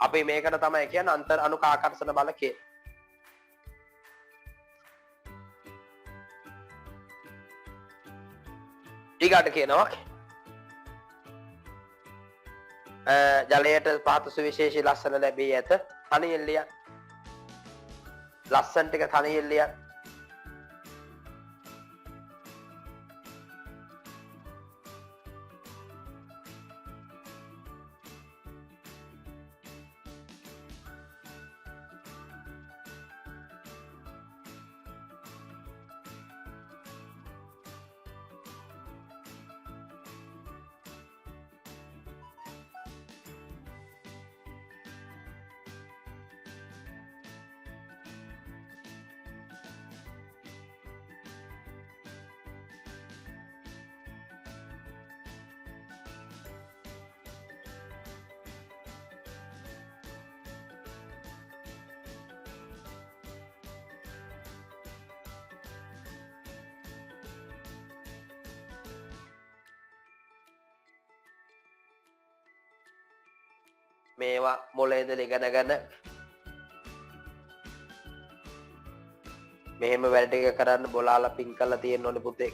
අපි මේකට තමයි කියන්නේ අන්තර් අණුක ආකර්ෂණ බල කියන්නේ. ඊගාට කියනවා ජලයට පහත සුවිශේෂී ලක්ෂණ ලැබී ඇත. තනියෙන් ලියන්න. ලස්සන ටික තනියෙන් ලියන්න. මේවා මොලේදල ඉගෙනගෙන මෙහෙම වැඩ ටික කරන්න බොලාලා පින් කරලා තියෙන්න ඕනේ පුතේ.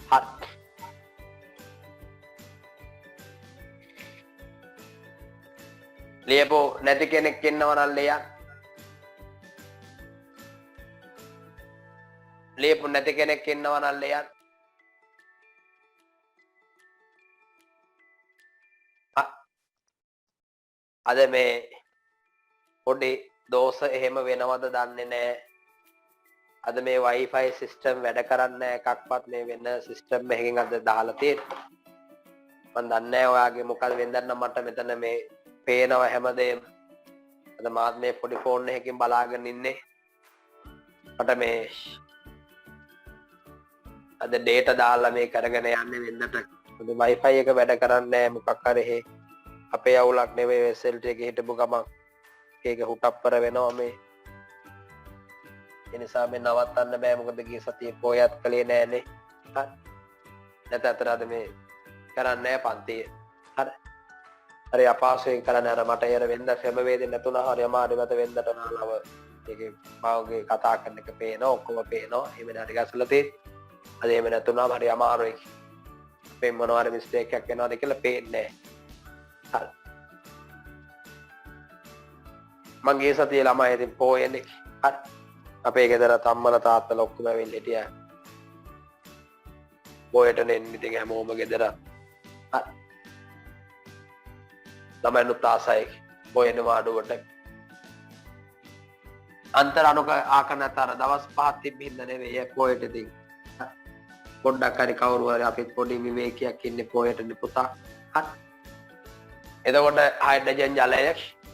හරි. ලියපෝ නැති කෙනෙක් ඉන්නව නම් ලියන්න. ලියපු නැති කෙනෙක් ඉන්නව නම් ලියන්න. අද මේ පොඩි දෝෂ එහෙම වෙනවද දන්නේ නැහැ. අද මේ Wi-Fi සිස්ටම් වැඩ කරන්නේ එකක්වත් මේ වෙන සිස්ටම් එකකින් අද දාලා තියෙන්නේ. මම දන්නේ නැහැ ඔයාගේ මොකද වෙන්දන්න මට මෙතන මේ පේනවා හැමදේම. අද මාත් මේ පොඩි ෆෝන් එකකින් බලාගෙන ඉන්නේ. මට මේ අද ඩේටා දාලා මේ කරගෙන යන්නේ වෙන්නට. මොකද Wi-Fi එක වැඩ කරන්නේ නැහැ මොකක් හරි අපේ අවුලක් නෙවෙයි SLT එකේ හිටපු ගමන් ඒක හුටප්පර වෙනවා මේ. ඒ නිසා මේ නවත්තන්න බෑ මොකද ගිය සතියේ පොයත් කලේ නෑනේ. හරි. නැත්නම් අතට මේ කරන්නේ නැහැ පන්තිය. හරි. හරි අපහසුයෙන් කරන්නේ අර මට එර වෙන්ද ක්‍රම වේදෙන්නේ නැතුණා හරි අමාරු මත වෙන්දට නාලව ඒකේ මාගේ කතා කරන එක පේනවා ඔක්කොම පේනවා එහෙම නෑ ටිකක් අසලා තියෙන්නේ. අද එහෙම නැතුණාම හරි අමාරුයි. අපේ මොනවා හරි මිස්ටේක් එකක් වෙනවද කියලා පේන්නේ නැහැ. හරි. මං ගිය සතියේ ළමයි ඉතින් පොයන්නේ. හරි. අපේ ගෙදර අම්මලා තාත්තලා ඔක්කොම ඇවිල්ලා හිටියා. පොයට එන්න ඉතින් හැමෝම ගෙදර. හරි. ළමයිනුත් ආසයි පොයන වාඩුවට. අන්තර අනුක ආකනතර දවස් 5ක් තිබ්බින්ද නෙවෙයි පොයට ඉතින්. පොඩ්ඩක් හරි කවුරු හරි අපිත් පොඩි විවේකයක් ඉන්නේ පොයටනේ පුතා. හරි. එතකොට හයිඩ්‍රජන් ජලය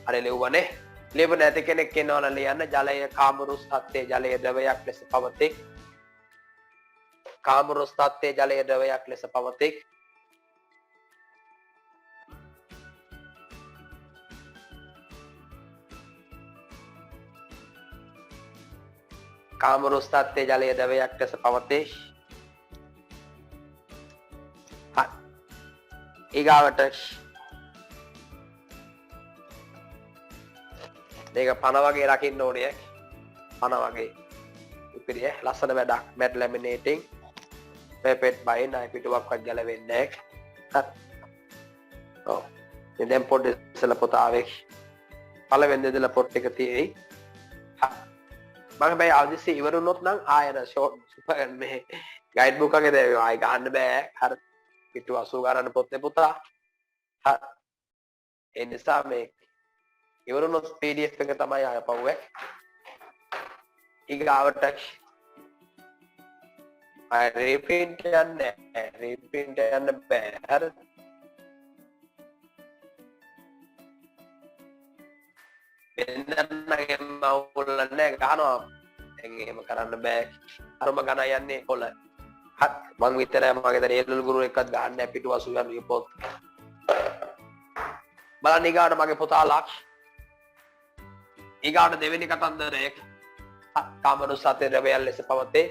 හරි ලියුවනේ. ලියපු නැති කෙනෙක් ඉන්නවනම් ලියන්න ජලය කාමරුස් තත්ත්වයේ ජලයේ ද්‍රවයක් ලෙස පවතී. කාමරුස් තත්ත්වයේ ජලයේ ද්‍රවයක් ලෙස පවතී. කාමරුස් තත්ත්වයේ ජලයේ ද්‍රවයක් ලෙස පවතී. හරි. ඊගාවට මේක පන වගේ රකින්න ඕනේ. පන වගේ ඉතිරිය ලස්සන වැඩක්. මැට් ලැමිනේටිං පෙපෙට් බයි නයි පිටුවක්වත් ගැලවෙන්නේ නැහැ. හරි. ඔව්. දැන් පොඩ්ඩ ඉස්සලා පොත ආවේ. පළවෙනි දෙදලා පොට් එක තියෙයි. මම බයි අවදිසි ඉවරුනොත් නම් ආයන ෂෝට් මේ ගයිඩ් බුක් එකේ දැන් ආයි ගහන්න බෑ. හරි. පිටු 80 ගන්න පොතේ පුතා. හරි. ඒ නිසා මේ ඉවරුනොත් PDF එක තමයි ආය පවුවේ. ඊගාවට රීප්‍රින්ට් යන්නේ රීප්‍රින්ට් යන්න බෑ. හරි. වෙනදන්නගේ මවුල් නැහැ ගහනවා. දැන් එහෙම කරන්න බෑ. අරම ගණ යන්නේ කොළ. හරි. මං විතරයි මගේ දර ඒලුල් ගුරු එකක්වත් ගහන්නේ නැහැ පිටු 80 යන පොත්. බලන්න ඊගාට මගේ පුතා ලක්ෂ ඊගාට දෙවෙනි කතන්දරය කාමරුස් තත්ත්වයේ ද්‍රවයන් ලෙස පවතී.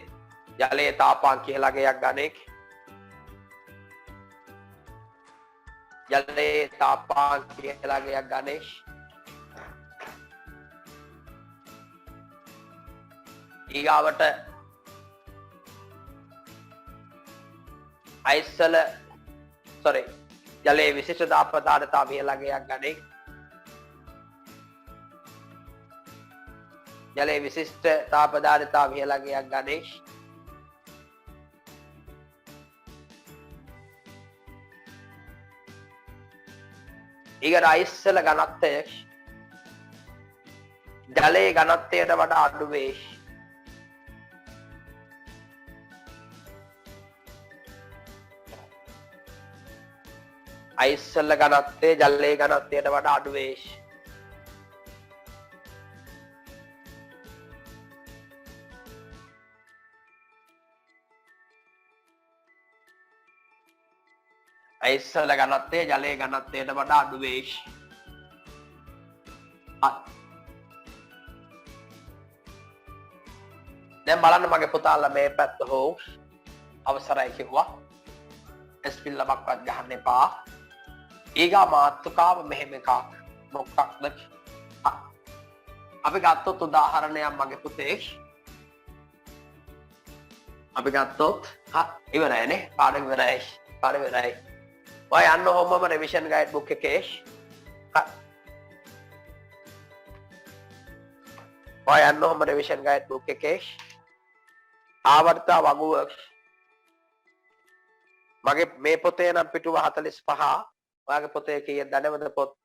ජලයේ තාපාංක ඉහළගයක් ගණෙක්. ජලයේ තාපාංක ඉහළගයක් ගණෙක්. ඊගාවට අයිස්වල ජලයේ විශිෂ්ට තාප පදාර්ථතාව ඉහළගයක් ගණෙක්. ජලයේ විශිෂ්ට තාප පදාර්ථතාව ඉහළගයක් ගණෙක්. ඊගර අයිස්වල ඝනත්වය ජලයේ ඝනත්වයට වඩා අඩු වේ. අයිස්වල ඝනත්වය ජලයේ ඝනත්වයට වඩා අඩු වේ. අයිස්වල ඝනත්වය ජලයේ ඝනත්වයට වඩා අඩු වේ. දැන් බලන්න මගේ පුතාලා මේ පැත්ත හෝ අවසරයි කිව්වා. ස්පිල් ලබක්වත් ගහන්න එපා. ඊගා මාතෘකාව මෙහෙම එකක්. මොකක්ද? අපි ගත්තොත් උදාහරණයක් මගේ පුතේ. අපි ගත්තොත් ඉවරයිනේ. පාඩම ඉවරයි. පාඩම ඉවරයි. ඔය යන්න ඕමම රිවිෂන් ගයිඩ් බුක් එකේ. ඔය යන්න ඕම රිවිෂන් ගයිඩ් බුක් එකේ. ආවර්ත වගුව මගේ මේ පොතේ නම් පිටුව 45. ඔයාගේ පොතේ කීයද දන්නවද පොත්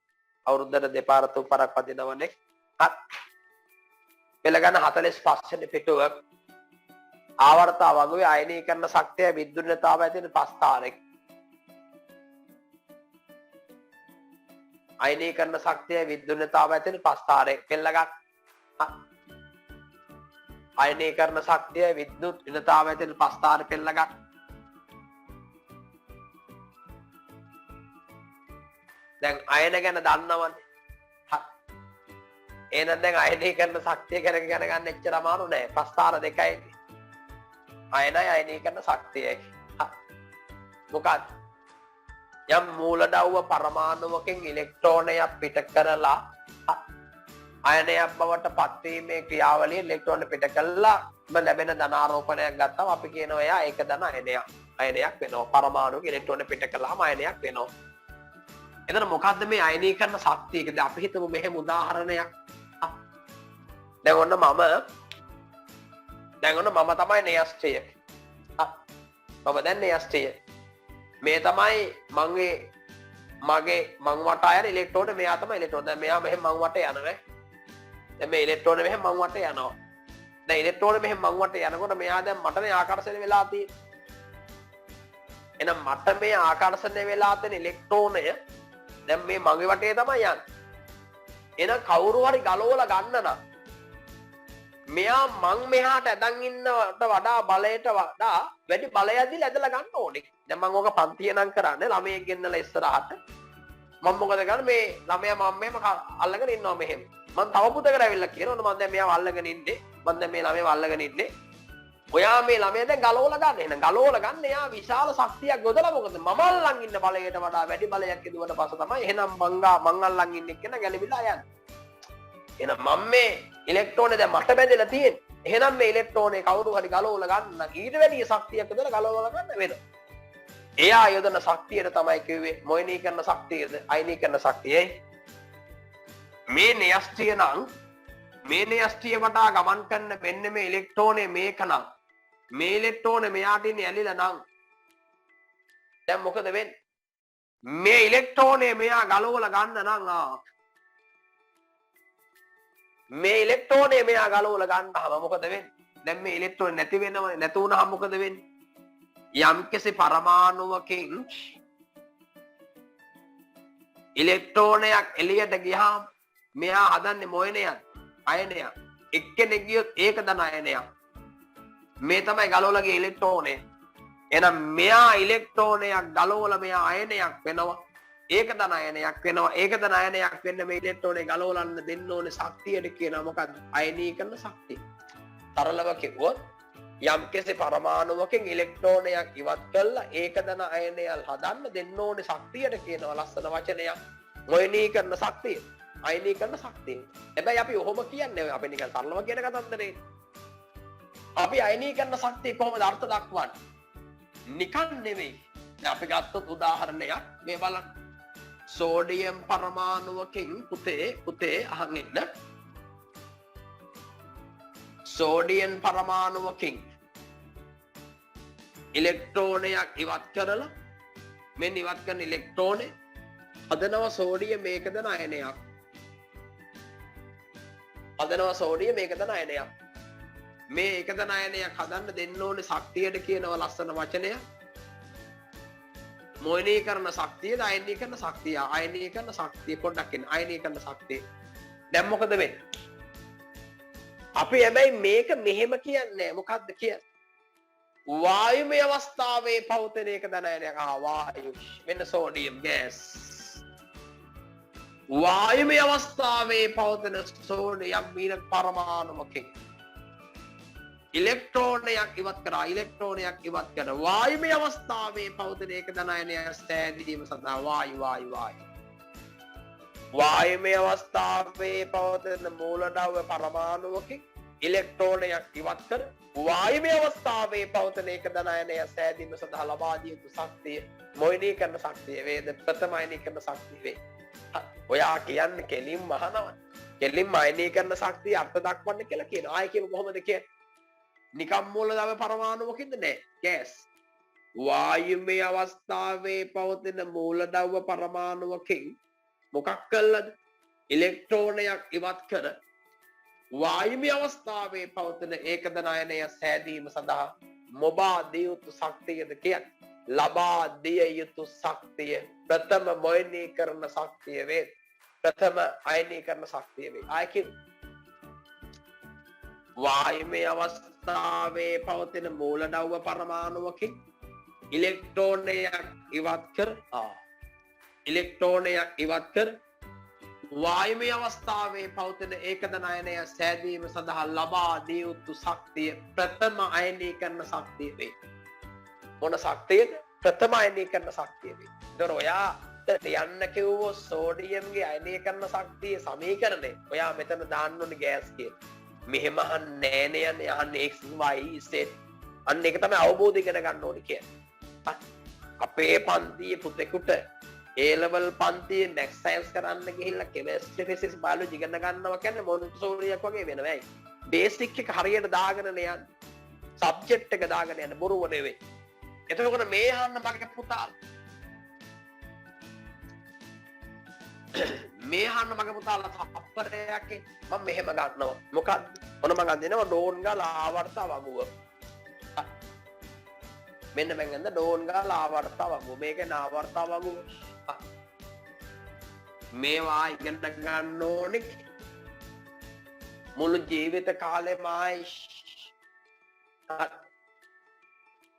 අවුරුද්දට දෙපාර තුන්පාරක් වදිනවනේ. හත්. පෙළගන්න 45 වෙනි පිටුව ආවර්ත වගුවේ අයනීකරණ ශක්තිය විද්‍යුත්තාවය තියෙන 5 තාරෙක්. අයනීකරණ ශක්තිය විද්‍යුන්නතාව ඇතින් ප්‍රස්ථාරය පෙළගත් අයනීකරණ ශක්තිය විද්‍යුත් විද්‍යුන්නතාව ඇතින් ප්‍රස්ථාර පෙළගත් දැන් අයන ගැන දන්නවනේ එහෙනම් දැන් අයනීකරණ ශක්තිය ගැන ගන්න එච්චර අමාරු නෑ ප්‍රස්ථාර දෙකයි අයනයි අයනීකරණ ශක්තියයි මොකක්ද යම් මූලද්‍රව්‍ය පරමාණුවකින් ඉලෙක්ට්‍රෝනයක් පිට කරලා අයනයක් බවට පත්වීමේ ක්‍රියාවලිය ඉලෙක්ට්‍රෝන පිට කළා ලැබෙන ධනාරෝපණයක් ගත්තම අපි කියනවා එයා ඒක ධන අයනයක් වෙනවා පරමාණුක ඉලෙක්ට්‍රෝන පිට කළාම අයනයක් වෙනවා එතන මොකද්ද මේ අයනීකරණ ශක්තිය කියලා අපි හිතමු මෙහෙම උදාහරණයක් දැන් ඔන්න මම තමයි න්‍යෂ්ටය මම දැන් න්‍යෂ්ටය මේ තමයි මගේ මං වට යන ඉලෙක්ට්‍රෝන මෙයා තමයි ඉලෙක්ට්‍රෝන දැන් මෙයා මෙහෙම මං වට යනවා දැන් මේ ඉලෙක්ට්‍රෝන මෙහෙම මං වට යනවා දැන් ඉලෙක්ට්‍රෝන මෙහෙම මං වට යනකොට මෙයා දැන් මටනේ ආකර්ෂණය වෙලා තියෙන්නේ එහෙනම් මට මේ ආකර්ෂණය වෙලා තියෙන ඉලෙක්ට්‍රෝනය දැන් මේ මගේ වටේ තමයි යන්නේ එහෙනම් කවුරු හරි ගලවලා ගන්න නම් මෙයා මං මෙහාට ඇදන් ඉන්නවට වඩා බලයට වඩා වැඩි බලයක් දීලා ඇදලා ගන්න ඕනේ. දැන් මම ඕක පන්තිය නම් කරන්නේ ළමයෙක් ගෙන්නලා ඉස්සරහට. මම මොකද කරන්නේ මේ ළමයා මම මෙහෙම අල්ලගෙන ඉන්නවා මෙහෙම. මම තව පුතකට ඇවිල්ලා කියනවා මම දැන් මෙයාව අල්ලගෙන ඉන්නේ. මම දැන් මේ ළමයාව අල්ලගෙන ඉන්නේ. ඔයා මේ ළමයා දැන් ගලවලා ගන්න. එහෙනම් ගලවලා ගන්න එයා විශාල ශක්තියක් යොදලා මොකද මම අල්ලන් ඉන්න බලයට වඩා වැඩි බලයක් යදුවට පස්සේ තමයි එහෙනම් මං අල්ලන් ඉන්නේ කියන ගැලවිලා යන්නේ. එහෙනම් මම මේ ඉලෙක්ට්‍රෝනේ දැන් මට බැඳලා තියෙන්නේ. එහෙනම් මේ ඉලෙක්ට්‍රෝනේ කවුරු හරි ගලවලා ගන්න ඊට වැඩි ශක්තියක් යොදලා ගලවලා ගන්න වෙනවා. එයා යොදන ශක්තියට තමයි කිව්වේ මොයනීකරණ ශක්තියද අයනීකරණ ශක්තියයි. මේ න්‍යෂ්ටිය නම් මේ න්‍යෂ්ටිය වටා ගමන් කරන මෙන්න මේ ඉලෙක්ට්‍රෝනේ මේක නම් මේ ඉලෙක්ට්‍රෝනේ මෙයාට ඉන්නේ ඇලිලා නම් දැන් මොකද වෙන්නේ? මේ ඉලෙක්ට්‍රෝනේ මෙයා ගලවලා ගන්න නම් මේ ඉලෙක්ට්‍රෝනේ මෙයා ගලවලා ගන්නහම මොකද වෙන්නේ? දැන් මේ ඉලෙක්ට්‍රෝන නැති වෙනවනේ. නැති වුණාම මොකද වෙන්නේ? යම්කිසි පරමාණුවකින් ඉලෙක්ට්‍රෝනයක් එළියට ගියාම මෙයා හදන්නේ මොයනයක්, අයනයක්. එක්කෙනෙක් ගියොත් ඒක ධන අයනයක්. මේ තමයි ගලවලා ගිය ඉලෙක්ට්‍රෝනය. එහෙනම් මෙයා ඉලෙක්ට්‍රෝනයක් ගලවලා මෙයා අයනයක් වෙනවා. ඒක ධන අයනයක් වෙනවා. ඒක ධන අයනයක් වෙන්න මේ ඉලෙක්ට්‍රෝනේ ගලවලන්න දෙන්න ඕනේ ශක්තියට කියනවා මොකද්ද? අයනීකරණ ශක්තිය. සරලව කිව්වොත් යම්කිසි පරමාණුවකින් ඉලෙක්ට්‍රෝනයක් ඉවත් කළා ඒක ධන අයනයල් හදන්න දෙන්න ඕනේ ශක්තියට කියනවා ලස්සන වචනයක්. මොයනීකරණ ශක්තිය. අයනීකරණ ශක්තිය. හැබැයි අපි ඔහොම කියන්නේ අපි නිකන් සරලව කියන කතන්දරේ. අපි අයනීකරණ ශක්තිය කොහොමද අර්ථ දක්වන්නේ? නිකන් නෙවෙයි. දැන් අපි ගත්තොත් උදාහරණයක් මේ බලන්න. සෝඩියම් පරමාණුවකින් පුතේ අහන් ඉන්න. සෝඩියම් පරමාණුවකින් ඉලෙක්ට්‍රෝනයක් ඉවත් කරලා මෙන්න ඉවත් කරන ඉලෙක්ට්‍රෝනේ හදනවා සෝඩියම් මේකද අයනයක්. හදනවා සෝඩියම් මේකද අයනයක්. මේ ඒකද අයනයක් හදන්න දෙන්න ඕනේ ශක්තියට කියනවා ලස්සන වචනයක්. මොයනීකරණ ශක්තියද අයනීකරණ ශක්තිය. අයනීකරණ ශක්තිය පොඩ්ඩක් එන්න. අයනීකරණ ශක්තිය. දැන් මොකද වෙන්නේ? අපි හැබැයි මේක මෙහෙම කියන්නේ මොකද්ද කියන්නේ? වායුමය අවස්ථාවේ පවතින එක ධනයනයක්. වායු වෙන සෝඩියම් ගෑස්. වායුමය අවස්ථාවේ පවතින සෝඩියම් මීන පරමාණුවකින් ඉලෙක්ට්‍රෝනයක් ඉවත් කරා වායුමය අවස්ථාවේ පවතින ඒක ධනයනය සෑදීම සඳහා වායුමය අවස්ථාවේ පවතින මූලද්‍රව්‍ය පරමාණුවකින් ඉලෙක්ට්‍රෝනයක් ඉවත් කර වායුමය අවස්ථාවේ පවතින ඒක ධනයනය සෑදීම සඳහා ලබා දිය යුතු ශක්තිය මොයනීකරණ ශක්තිය වේද ප්‍රථම අයනීකරණ ශක්තිය වේ. ඔයා කියන්නේ කෙලින්ම අහනවා. කෙලින්ම අයනීකරණ ශක්තිය අර්ථ දක්වන්න කියලා කියනවා. ආයෙ කියමු කොහොමද කියන්නේ? නිකම් මූලද්‍රව්‍ය පරමාණුවකින්ද නෑ ගෑස්. වායුමය අවස්ථාවේ පවතින මූලද්‍රව්‍ය පරමාණුවකින් මොකක් කළාද? ඉලෙක්ට්‍රෝනයක් ඉවත් කර වායුමය අවස්ථාවේ පවතින ඒක ධනයනය සෑදීම සඳහා මොබා දිය යුතු ශක්තියද කියන්නේ ලබා දිය යුතු ශක්තිය ප්‍රථම මොයනීකරණ ශක්තිය වේ. ප්‍රථම අයනීකරණ ශක්තිය වේ. ආයකින් වායුමය අවස්ථාවේ පවතින මූලද්‍රව්‍ය පරමාණුවකින් ඉලෙක්ට්‍රෝනයක් ඉවත් කර වායුමය අවස්ථාවේ පවතින ඒකධන අයනය සෑදීම සඳහා ලබා දිය යුතු ශක්තිය ප්‍රථම අයනීකරණ ශක්තිය වේ. මොන ශක්තියද? ප්‍රථම අයනීකරණ ශක්තිය වේ. ඒතර ඔයාට යන්න කිව්වොත් සෝඩියම්ගේ අයනීකරණ ශක්තිය සමීකරණය ඔයා මෙතන දාන්න ඕනේ ගෑස් කියලා. මෙහෙම අහන්නේ නෑනේ යන්නේ x y z. අන්න ඒක තමයි අවබෝධ ඉගෙන ගන්න ඕනේ කියන්නේ. අපේ පන්තියේ පුතෙකුට A level පන්තියේ next science කරන්න ගිහිල්ලා chemistry physics biology ඉගෙන ගන්නවා කියන්නේ මොන්ටිසෝරියක් වගේ වෙනවා. ඇයි? බේසික් එක හරියට දාගෙන යන්න. සබ්ජෙක්ට් එක දාගෙන යන්න බොරුව නෙවෙයි. එතකොට මේ අහන්න මගේ පුතා මේ අහන්න මගේ පුතාලා තප්පරයක් මම මෙහෙම ගන්නවා. මොකක්ද? ඔන්න මම ගන්නවා ඩෝන් ගාලා ආවර්ත වගුව. මෙන්න මම ගන්න ඩෝන් ගාලා ආවර්ත වගුව. මේකේ ආවර්ත වගුව. මේවා ඉගෙන ගන්න ඕනේ මුළු ජීවිත කාලෙමයි.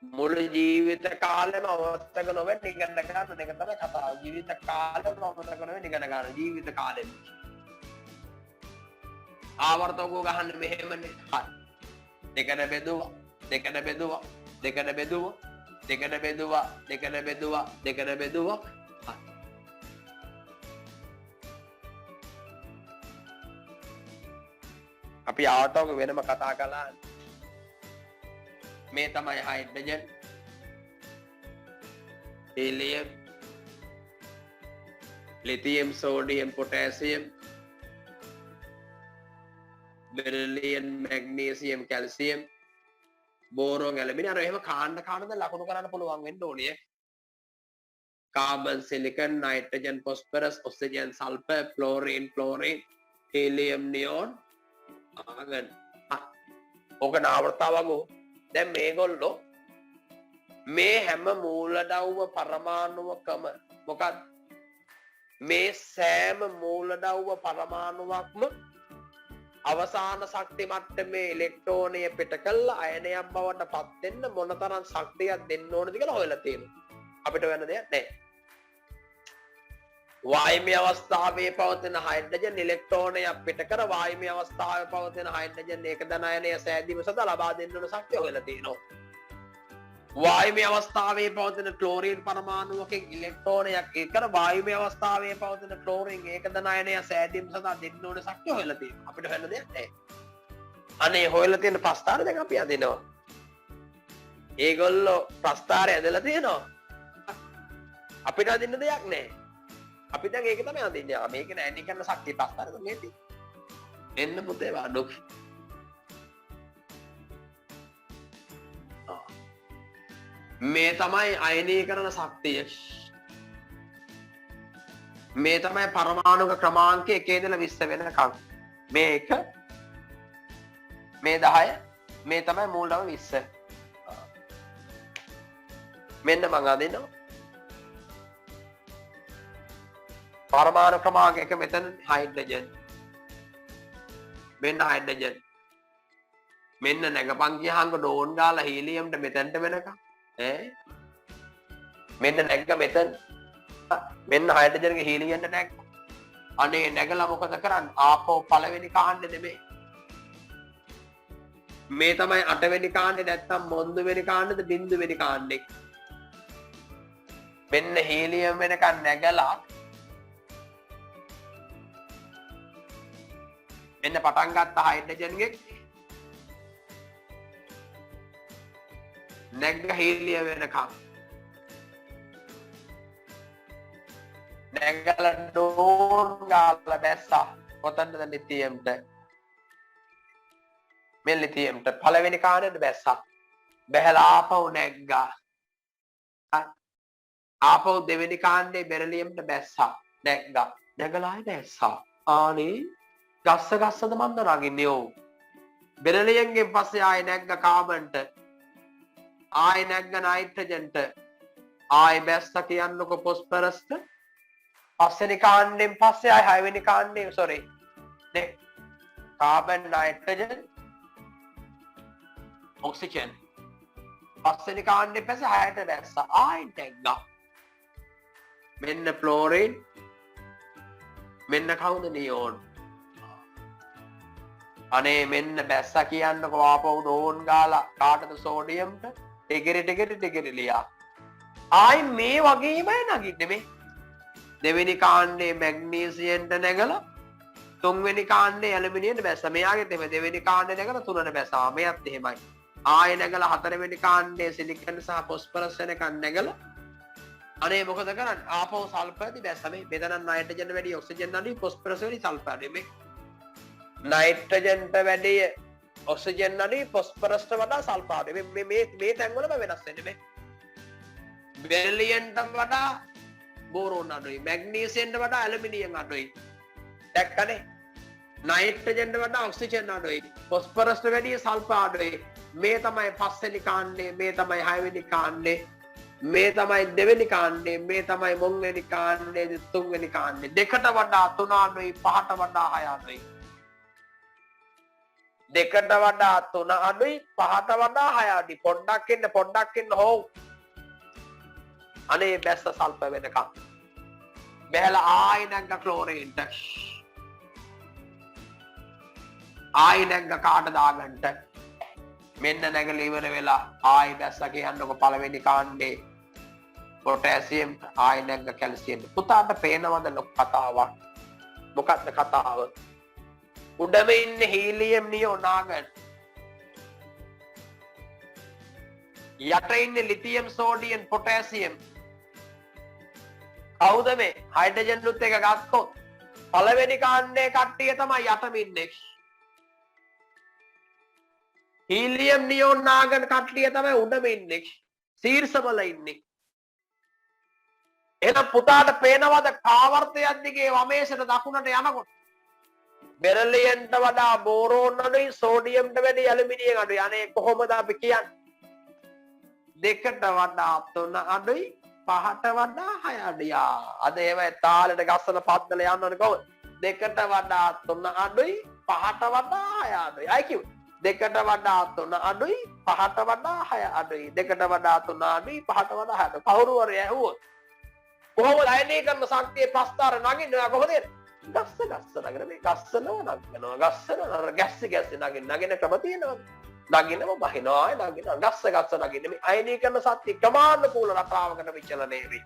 මුළු ජීවිත කාලෙම අවස්ථක නොවෙන්න ඉගෙන ගන්න එක තමයි කතාව. ජීවිත කාලෙම අවස්ථක නොවෙන්න ඉගෙන ගන්න ජීවිත කාලෙම. ආවර්තකව ගහන්න මෙහෙමනේ. හරි. දෙකට බෙදුවා. අපි ආවර්තක වෙනම කතා කළා. මේ තමයි hydrogen, helium, lithium, sodium, potassium, beryllium, magnesium, calcium, boron, aluminium. අර එහෙම කාණ්ඩ ලකුණු කරන්න පුළුවන් වෙන්න ඕනේ. Carbon, silicon, nitrogen, phosphorus, oxygen, sulphur, fluorine, helium, neon, argon. ඕක නාවර්තාවගෝ. දැන් මේගොල්ලෝ මේ හැම මූලද්‍රව්‍ය පරමාණුවකම මොකක්ද මේ සෑම මූලද්‍රව්‍ය පරමාණුවක්ම අවසාන ශක්ති මට්ටමේ ඉලෙක්ට්‍රෝනය පිට කළා අයනයක් බවට පත් වෙන්න මොනතරම් ශක්තියක් දෙන්න ඕනද කියලා හොයලා තියෙනවා. අපිට වෙන දෙයක් නැහැ. වායුමය අවස්ථාවේ පවතින හයිඩ්‍රජන් ඉලෙක්ට්‍රෝනයක් පිට කර වායුමය අවස්ථාවේ පවතින හයිඩ්‍රජන් ඒකධන අයනය සෑදීම සඳහා ලබා දෙන්න ඕන ශක්තිය හොයලා තියෙනවා. වායුමය අවස්ථාවේ පවතින ක්ලෝරින් පරමාණුවකින් ඉලෙක්ට්‍රෝනයක් එක්කර වායුමය අවස්ථාවේ පවතින ක්ලෝරින් ඒකධන අයනය සෑදීම සඳහා දෙන්න ඕන ශක්තිය හොයලා තියෙනවා. අපිට වෙන දෙයක් නැහැ. අනේ හොයලා තියෙන ප්‍රස්ථාර දැන් අපි අදිනවා. ඒගොල්ලෝ ප්‍රස්ථාරය ඇදලා තියෙනවා. අපිට අදින්න දෙයක් නැහැ. අපි දැන් ඒක තමයි අදින්නේ. මේක නෑනේ කරන ශක්තිය ප්‍රස්ථාරක මේ තියෙන්නේ. එන්න පුතේ වාඩු. මේ තමයි අයනීකරණ ශක්තිය. මේ තමයි පරමාණුක ක්‍රමාංකය 1 ඉඳලා 20 වෙනකම්. මේ 1 මේ 10 මේ තමයි මූලද්‍රව්‍ය 20. මෙන්න මම අදිනවා. පරමාණු ක්‍රමාංක 1 මෙතන හයිඩ්‍රජන්. මෙන්න හයිඩ්‍රජන්. මෙන්න නැගපන් ගියහංග ඩෝන් ගාලා හීලියම්ට මෙතනට වෙනකම්. මෙන්න නැග්ග මෙතන. මෙන්න හයිඩ්‍රජන්ගේ හීලියම්ට නැග්ග. අනේ නැගලා මොකද කරන්නේ? ආපෝ පළවෙනි කාණ්ඩේ නෙමෙයි. මේ තමයි 8 වෙනි කාණ්ඩේ නැත්තම් මොන්දු වෙනි කාණ්ඩේද බින්දු වෙනි කාණ්ඩේ. මෙන්න හීලියම් වෙනකන් නැගලා මෙන්න පටන් ගත්ත හයිඩ්‍රජන්ගේ නැග්ග හීලියම් වෙනකම් නැගලා ඩෝන් ගාලා බැස්සා. කොතනද ලිතියම්ට? මේ ලිතියම්ට පළවෙනි කාණ්ඩෙට බැස්සා. බැහැලා ආපහු නැග්ගා. ආපහු දෙවෙනි කාණ්ඩේ බෙරිලියම්ට බැස්සා. නැග්ගා. නැගලා ආයෙ බැස්සා. ආනේ ගස්සද මන්ද නගින්නේ ඔව්. බෙරිලියම්ගෙන් පස්සේ ආයෙ නැග්ග කාබන්ට. ආයෙ නැග්ග නයිට්‍රජන්ට. ආයෙ බැස්සා කියන්නකො ෆොස්ෆරස්ට. පස්වෙනි කාණ්ඩයෙන් පස්සේ ආයි හයවෙනි කාණ්ඩේ sorry කාබන් නයිට්‍රජන් ඔක්සිජන් පස්වෙනි කාණ්ඩේ පස්සේ හයට දැස්සා ආයි නැග්ගා මෙන්න ෆ්ලෝරින් මෙන්න කවුද නියෝන් අනේ මෙන්න බැස්සා කියන්නකෝ ආපහු ඩෝන් ගාලා කාටද සෝඩියම්ට ටිකරි ලියා ආයි මේ වගේමයි නගින්නේ මේ දෙවෙනි කාණ්ඩේ මැග්නීසියම්ට නැගලා තුන්වෙනි කාණ්ඩේ ඇලුමිනියම්ට බැස්සා මෙයාගෙත් එහෙම දෙවෙනි කාණ්ඩේ නැගලා තුනට බැස්සා මෙයත් එහෙමයි ආයෙ නැගලා හතරවෙනි කාණ්ඩේ සිලිකන් සහ ෆොස්ෆරස් වෙනකන් නැගලා අනේ මොකද කරන්නේ ආපහු සල්ෆර්දි බැස්සා මේ මෙතන නයිට්‍රජන් වැඩි ඔක්සිජන් අඩුයි ෆොස්ෆරස් වැඩි සල්ෆර් අඩුයි මේ නයිට්‍රජන්ට වැඩි ඔක්සිජන් අඩුයි ෆොස්ෆරස්ට වඩා සල්ෆර් අඩුයි මේ තැන් වලම වෙනස් වෙන්නේ මේ බෙරිලියම්ට වඩා බෝරෝන් අඩුයි මැග්නීසියම්ට වඩා ඇලුමිනියම් අඩුයි දැක්කනේ නයිට්‍රජන්ට වඩා ඔක්සිජන් අඩුයි ෆොස්ෆරස්ට වැඩි සල්ෆර් අඩුයි මේ තමයි පස්වෙනි කාණ්ඩේ මේ තමයි හයවෙනි කාණ්ඩේ මේ තමයි දෙවෙනි කාණ්ඩේ මේ තමයි මොන්වෙනි කාණ්ඩේ තුන්වෙනි කාණ්ඩේ දෙකට වඩා තුන අඩුයි පහට වඩා හය අඩුයි දෙකට වඩා තුන අඩුයි පහට වඩා හය අඩුයි පොඩ්ඩක් එන්න හොව් අනේ බැස්ස සල්ප වෙනකම් බැලලා ආයි නැග්ග ක්ලෝරින්ට ආයි නැග්ග කාට දාගන්න මෙන්න නැගලා ඉවර වෙලා ආයි බැස්ස කියන්නකො පළවෙනි කාණ්ඩේ පොටෑසියම් ආයි නැග්ග කැල්සියම් පුතාට පේනවද ලොකු කතාවක් මොකක්ද කතාව උඩම ඉන්නේ හීලියම් නියෝන් ආගන් යට ඉන්නේ ලිතියම් සෝඩියම් පොටෑසියම් කවුද මේ හයිඩ්‍රජන් නුත් එක ගත්තොත් පළවෙනි කාණ්ඩේ කට්ටිය තමයි යටම ඉන්නේ හීලියම් නියෝන් නාගන් කට්ටිය තමයි උඩම ඉන්නේ ශීර්ෂවල ඉන්නේ එහෙනම් පුතාට පේනවද ආවර්තයක් දිගේ වමේශයට දකුණට යනකොට බෙරිලියම්ට වඩා බෝරෝන් අඩුයි සෝඩියම්ට වැඩි ඇලුමිනියම් අඩුයි අනේ කොහොමද අපි කියන්නේ දෙකට වඩා තුන අඩුයි පහට වඩා හය අඩුයි අද ඒවයි තාලෙට ගස්සන පද්දල යන්න ඕනේ කොහොමද දෙකට වඩා තුන අඩුයි පහට වඩා හය අඩුයි අය කිව්වේ දෙකට වඩා තුන අඩුයි පහට වඩා හය අඩුයි දෙකට වඩා තුන අඩුයි පහට වඩා හය අඩුයි කවුරු හරි ඇහුවොත් කොහොමද අයනී කරන ශක්තිය ප්‍රස්තාර නගින්නේ කොහොමද ගස්ස නගින මේ ගස්සනවා නගිනවා ගස්සනවා ගැස්ස නගින ක්‍රම තියෙනවා නගිනව බහිනවා නගිනවා ගස්ස නගින්නේ මේ අයනී කරන ශක්තිය ක්‍රමානුකූල රටාවකට විචලනය වේ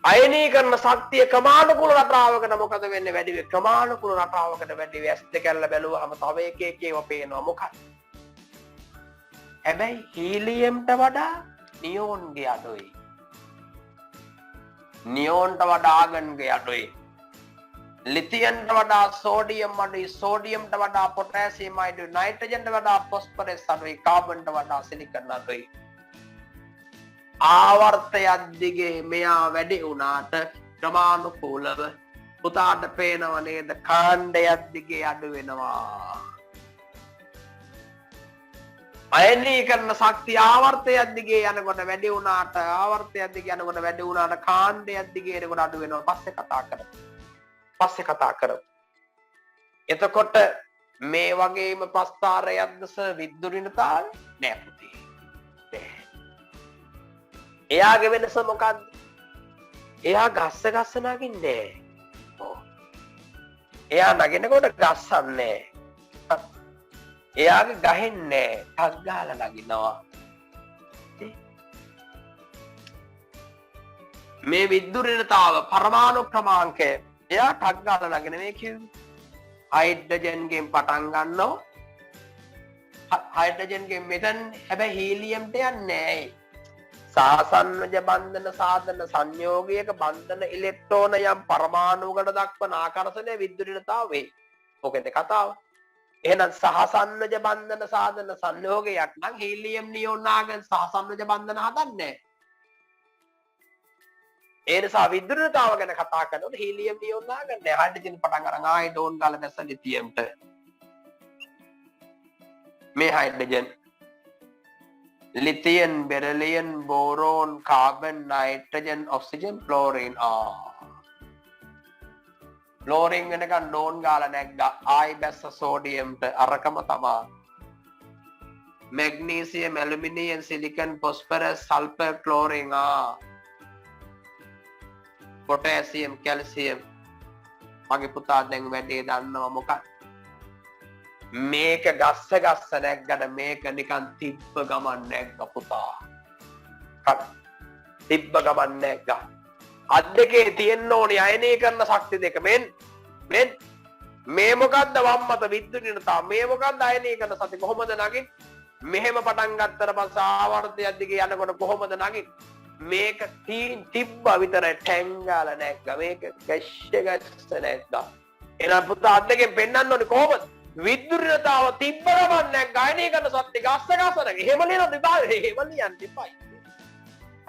අයනී කරන ශක්තිය ක්‍රමානුකූල රටාවකට මොකද වෙන්නේ වැඩි වේ ක්‍රමානුකූල රටාවකට වැඩි වේ ඇස් දෙක ඇල්ල බැලුවාම තව එකේව පේනවා මොකක්ද හැබැයි හීලියම්ට වඩා නියෝන්ගේ අඩුයි නියෝන්ට වඩා ආගන්ගේ අඩුයි ලිතියම්ට වඩා සෝඩියම් අඩුයි සෝඩියම්ට වඩා පොටෑසියම් අඩුයි නයිට්‍රජන්ට වඩා ෆොස්ෆරස් අඩුයි කාබන්ට වඩා සිලිකන් අඩුයි ආවර්තයක් දිගේ මෙයා වැඩි වුණාට ක්‍රමානුකූලව පුතාට පේනව නේද කාණ්ඩයක් දිගේ අඩු වෙනවා අයනී කරන ශක්තිය ආවර්තයක් දිගේ යනකොට වැඩි වුණාට ආවර්තයක් දිගේ යනකොට වැඩි වුණාට කාණ්ඩයක් දිගේ යනකොට අඩු වෙනවා පස්සේ කතා කරමු එතකොට මේ වගේම ප්‍රස්ථාරයක්ද විද්දුරිනතාවය නෑ පුතේ එයාගේ වෙනස මොකක්ද එයා ගස්ස නගින්නේ එයා නගිනකොට ගස්සන්නේ එයාගේ ගහෙන්නේ ටක් ගාලා නගිනවා මේ විද්දුරිනතාව පරමාණු ක්‍රමාංකය එයා ටක් ගාලා නගින මේ කිව්වේ හයිඩ්‍රජන්ගෙන් පටන් ගන්නවා හයිඩ්‍රජන්ගෙන් මෙතන හැබැයි හීලියම්ට යන්නේ නැහැ සාසන්නජ බන්ධන සාධන සංයෝගයක බන්ධන ඉලෙක්ට්‍රෝන යම් පරමාණුවකට දක්වන ආකර්ෂණය විද්දුරිනතාව වේ මොකද කතාව එහෙනම් සහසන්නජ බන්ධන සාධන සංයෝගයක් නම් හීලියම් නියෝන් ආගන් සහසන්නජ බන්ධන හදන්නේ ඒ නිසා විද්දුරිනතාව ගැන කතා කරනකොට හීලියම් නියෝන් ආගන් නෑ හයිඩ්‍රජන් පටන් අරන් ආයි ඩෝන් ගාලා දැස්ස ලිතියම්ට මේ hydrogen lithium, beryllium, boron, carbon, nitrogen, oxygen, fluorine. Fluorine වෙනකන් ඩෝන් ගාලා නැග්ගා. ආයි බැස්ස සෝඩියම්ට අරකම තමා. magnesium, aluminium, silicon, phosphorus, sulfur, chlorine. potassium, calcium. මගේ පුතා දැන් වැඩේ දන්නවා මොකක්ද? මේක ගස්ස නැග්ගට මේක නිකන් තිබ්බ ගමන් නැග්ග පුතා. තිබ්බ ගමන් නැග්ගා. අත් දෙකේ තියෙන්න ඕනි අයනීකරණ ශක්ති දෙක. මෙන් මේ මොකද්ද වම් මත විද්‍යුතිනතාව, මේ මොකද්ද අයනීකරණ ශක්ති, කොහොමද නගින්? මෙහෙම පටන් ගත්තට පස්සේ ආවර්තයක් දිගේ යනකොට කොහොමද නගින්? මේක තිබ්බ විතරයි ටැංගාලා නැග්ගා. මේක ගස්ස නැග්ගා. එහෙනම් පුතා අත් දෙකෙන් පෙන්වන්න ඕනි කොහොමද? විද්‍යුතිනතාව තිබ්බ ගමන් නැග්ගා. අයනීකරණ ශක්ති ගස්ස නැග. එහෙම ලියන විභාගේ එහෙම ලියන්න එපයි.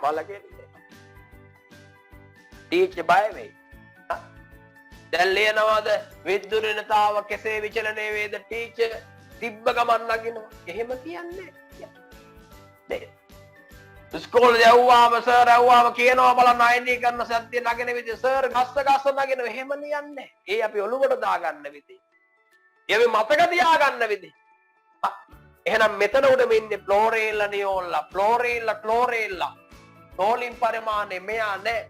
බලකෙන්නේ ටීචර් බය වෙයි. දැන් ලියනවාද විද්‍යුතිනතාව කෙසේ විචලනය වේද ටීචර්? තිබ්බ ගමන් නගිනවා. එහෙම කියන්නේ නෑ. ඉස්කෝලේ යවුවාම සර් යවුවාම කියනවා බලන්න අයනීකරණ ශක්තිය නගින විදිහ සර් ගස්ස නගිනවා. එහෙම ලියන්නේ. ඒ අපි ඔළුවට දාගන්න විදිහ. ඒ අපි මතක තියාගන්න විදිහ. එහෙනම් මෙතන උඩම ඉන්නේ ෆ්ලෝරේල්ලා නියෝල්ලා ක්ලෝරේල්ලා තෝලින් පරිමාණය මෙයා නෑ.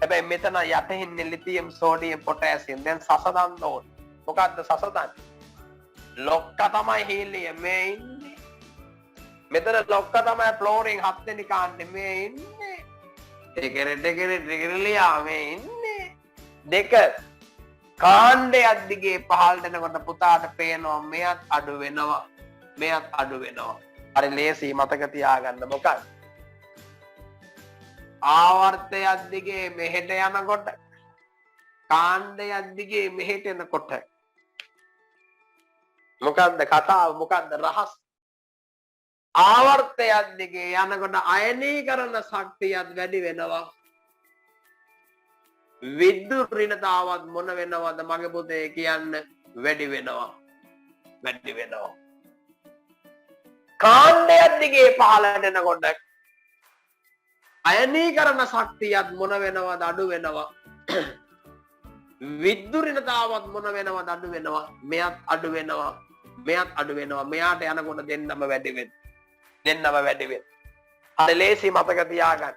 හැබැයි මෙතන යට ඉන්නේ ලිතියම්, සෝඩියම්, පොටෑසියම්. දැන් සසදන්න ඕනේ. මොකද්ද සසදන්නේ? ලොක්ක තමයි හීලියම් මේ ඉන්නේ. මෙතන ලොක්ක තමයි ෆ්ලෝරින් 7 වෙනි කාණ්ඩේ මේ ඉන්නේ. ටිකරිලියා මේ ඉන්නේ. දෙක කාණ්ඩයක් දිගේ පහළට එනකොට පුතාට පේනවා මෙයත් අඩු වෙනවා. මෙයත් අඩු වෙනවා. හරි ලේසි මතක තියාගන්න. මොකක්ද? ආවර්තයක් දිගේ මෙහෙට යනකොට කාණ්ඩයක් දිගේ මෙහෙට එනකොට මොකක්ද කතාව? මොකක්ද රහස්? ආවර්තයක් දිගේ යනකොට අයනීකරණ ශක්තියත් වැඩි වෙනවා. විද්‍යුත් ඍණතාවත් මොන වෙනවද මගේ පුතේ කියන්න? වැඩි වෙනවා. කාණ්ඩයක් දිගේ පහළට එනකොට අයනීකරණ ශක්තියත් මොන වෙනවද? අඩු වෙනවා. විද්‍යුත් ඍණතාවත් මොන වෙනවද? අඩු වෙනවා. මෙයත් අඩු වෙනවා. මෙයාට යනකොට දෙන්නම වැඩි වෙනවා. හරි ලේසි මතක තියාගන්න.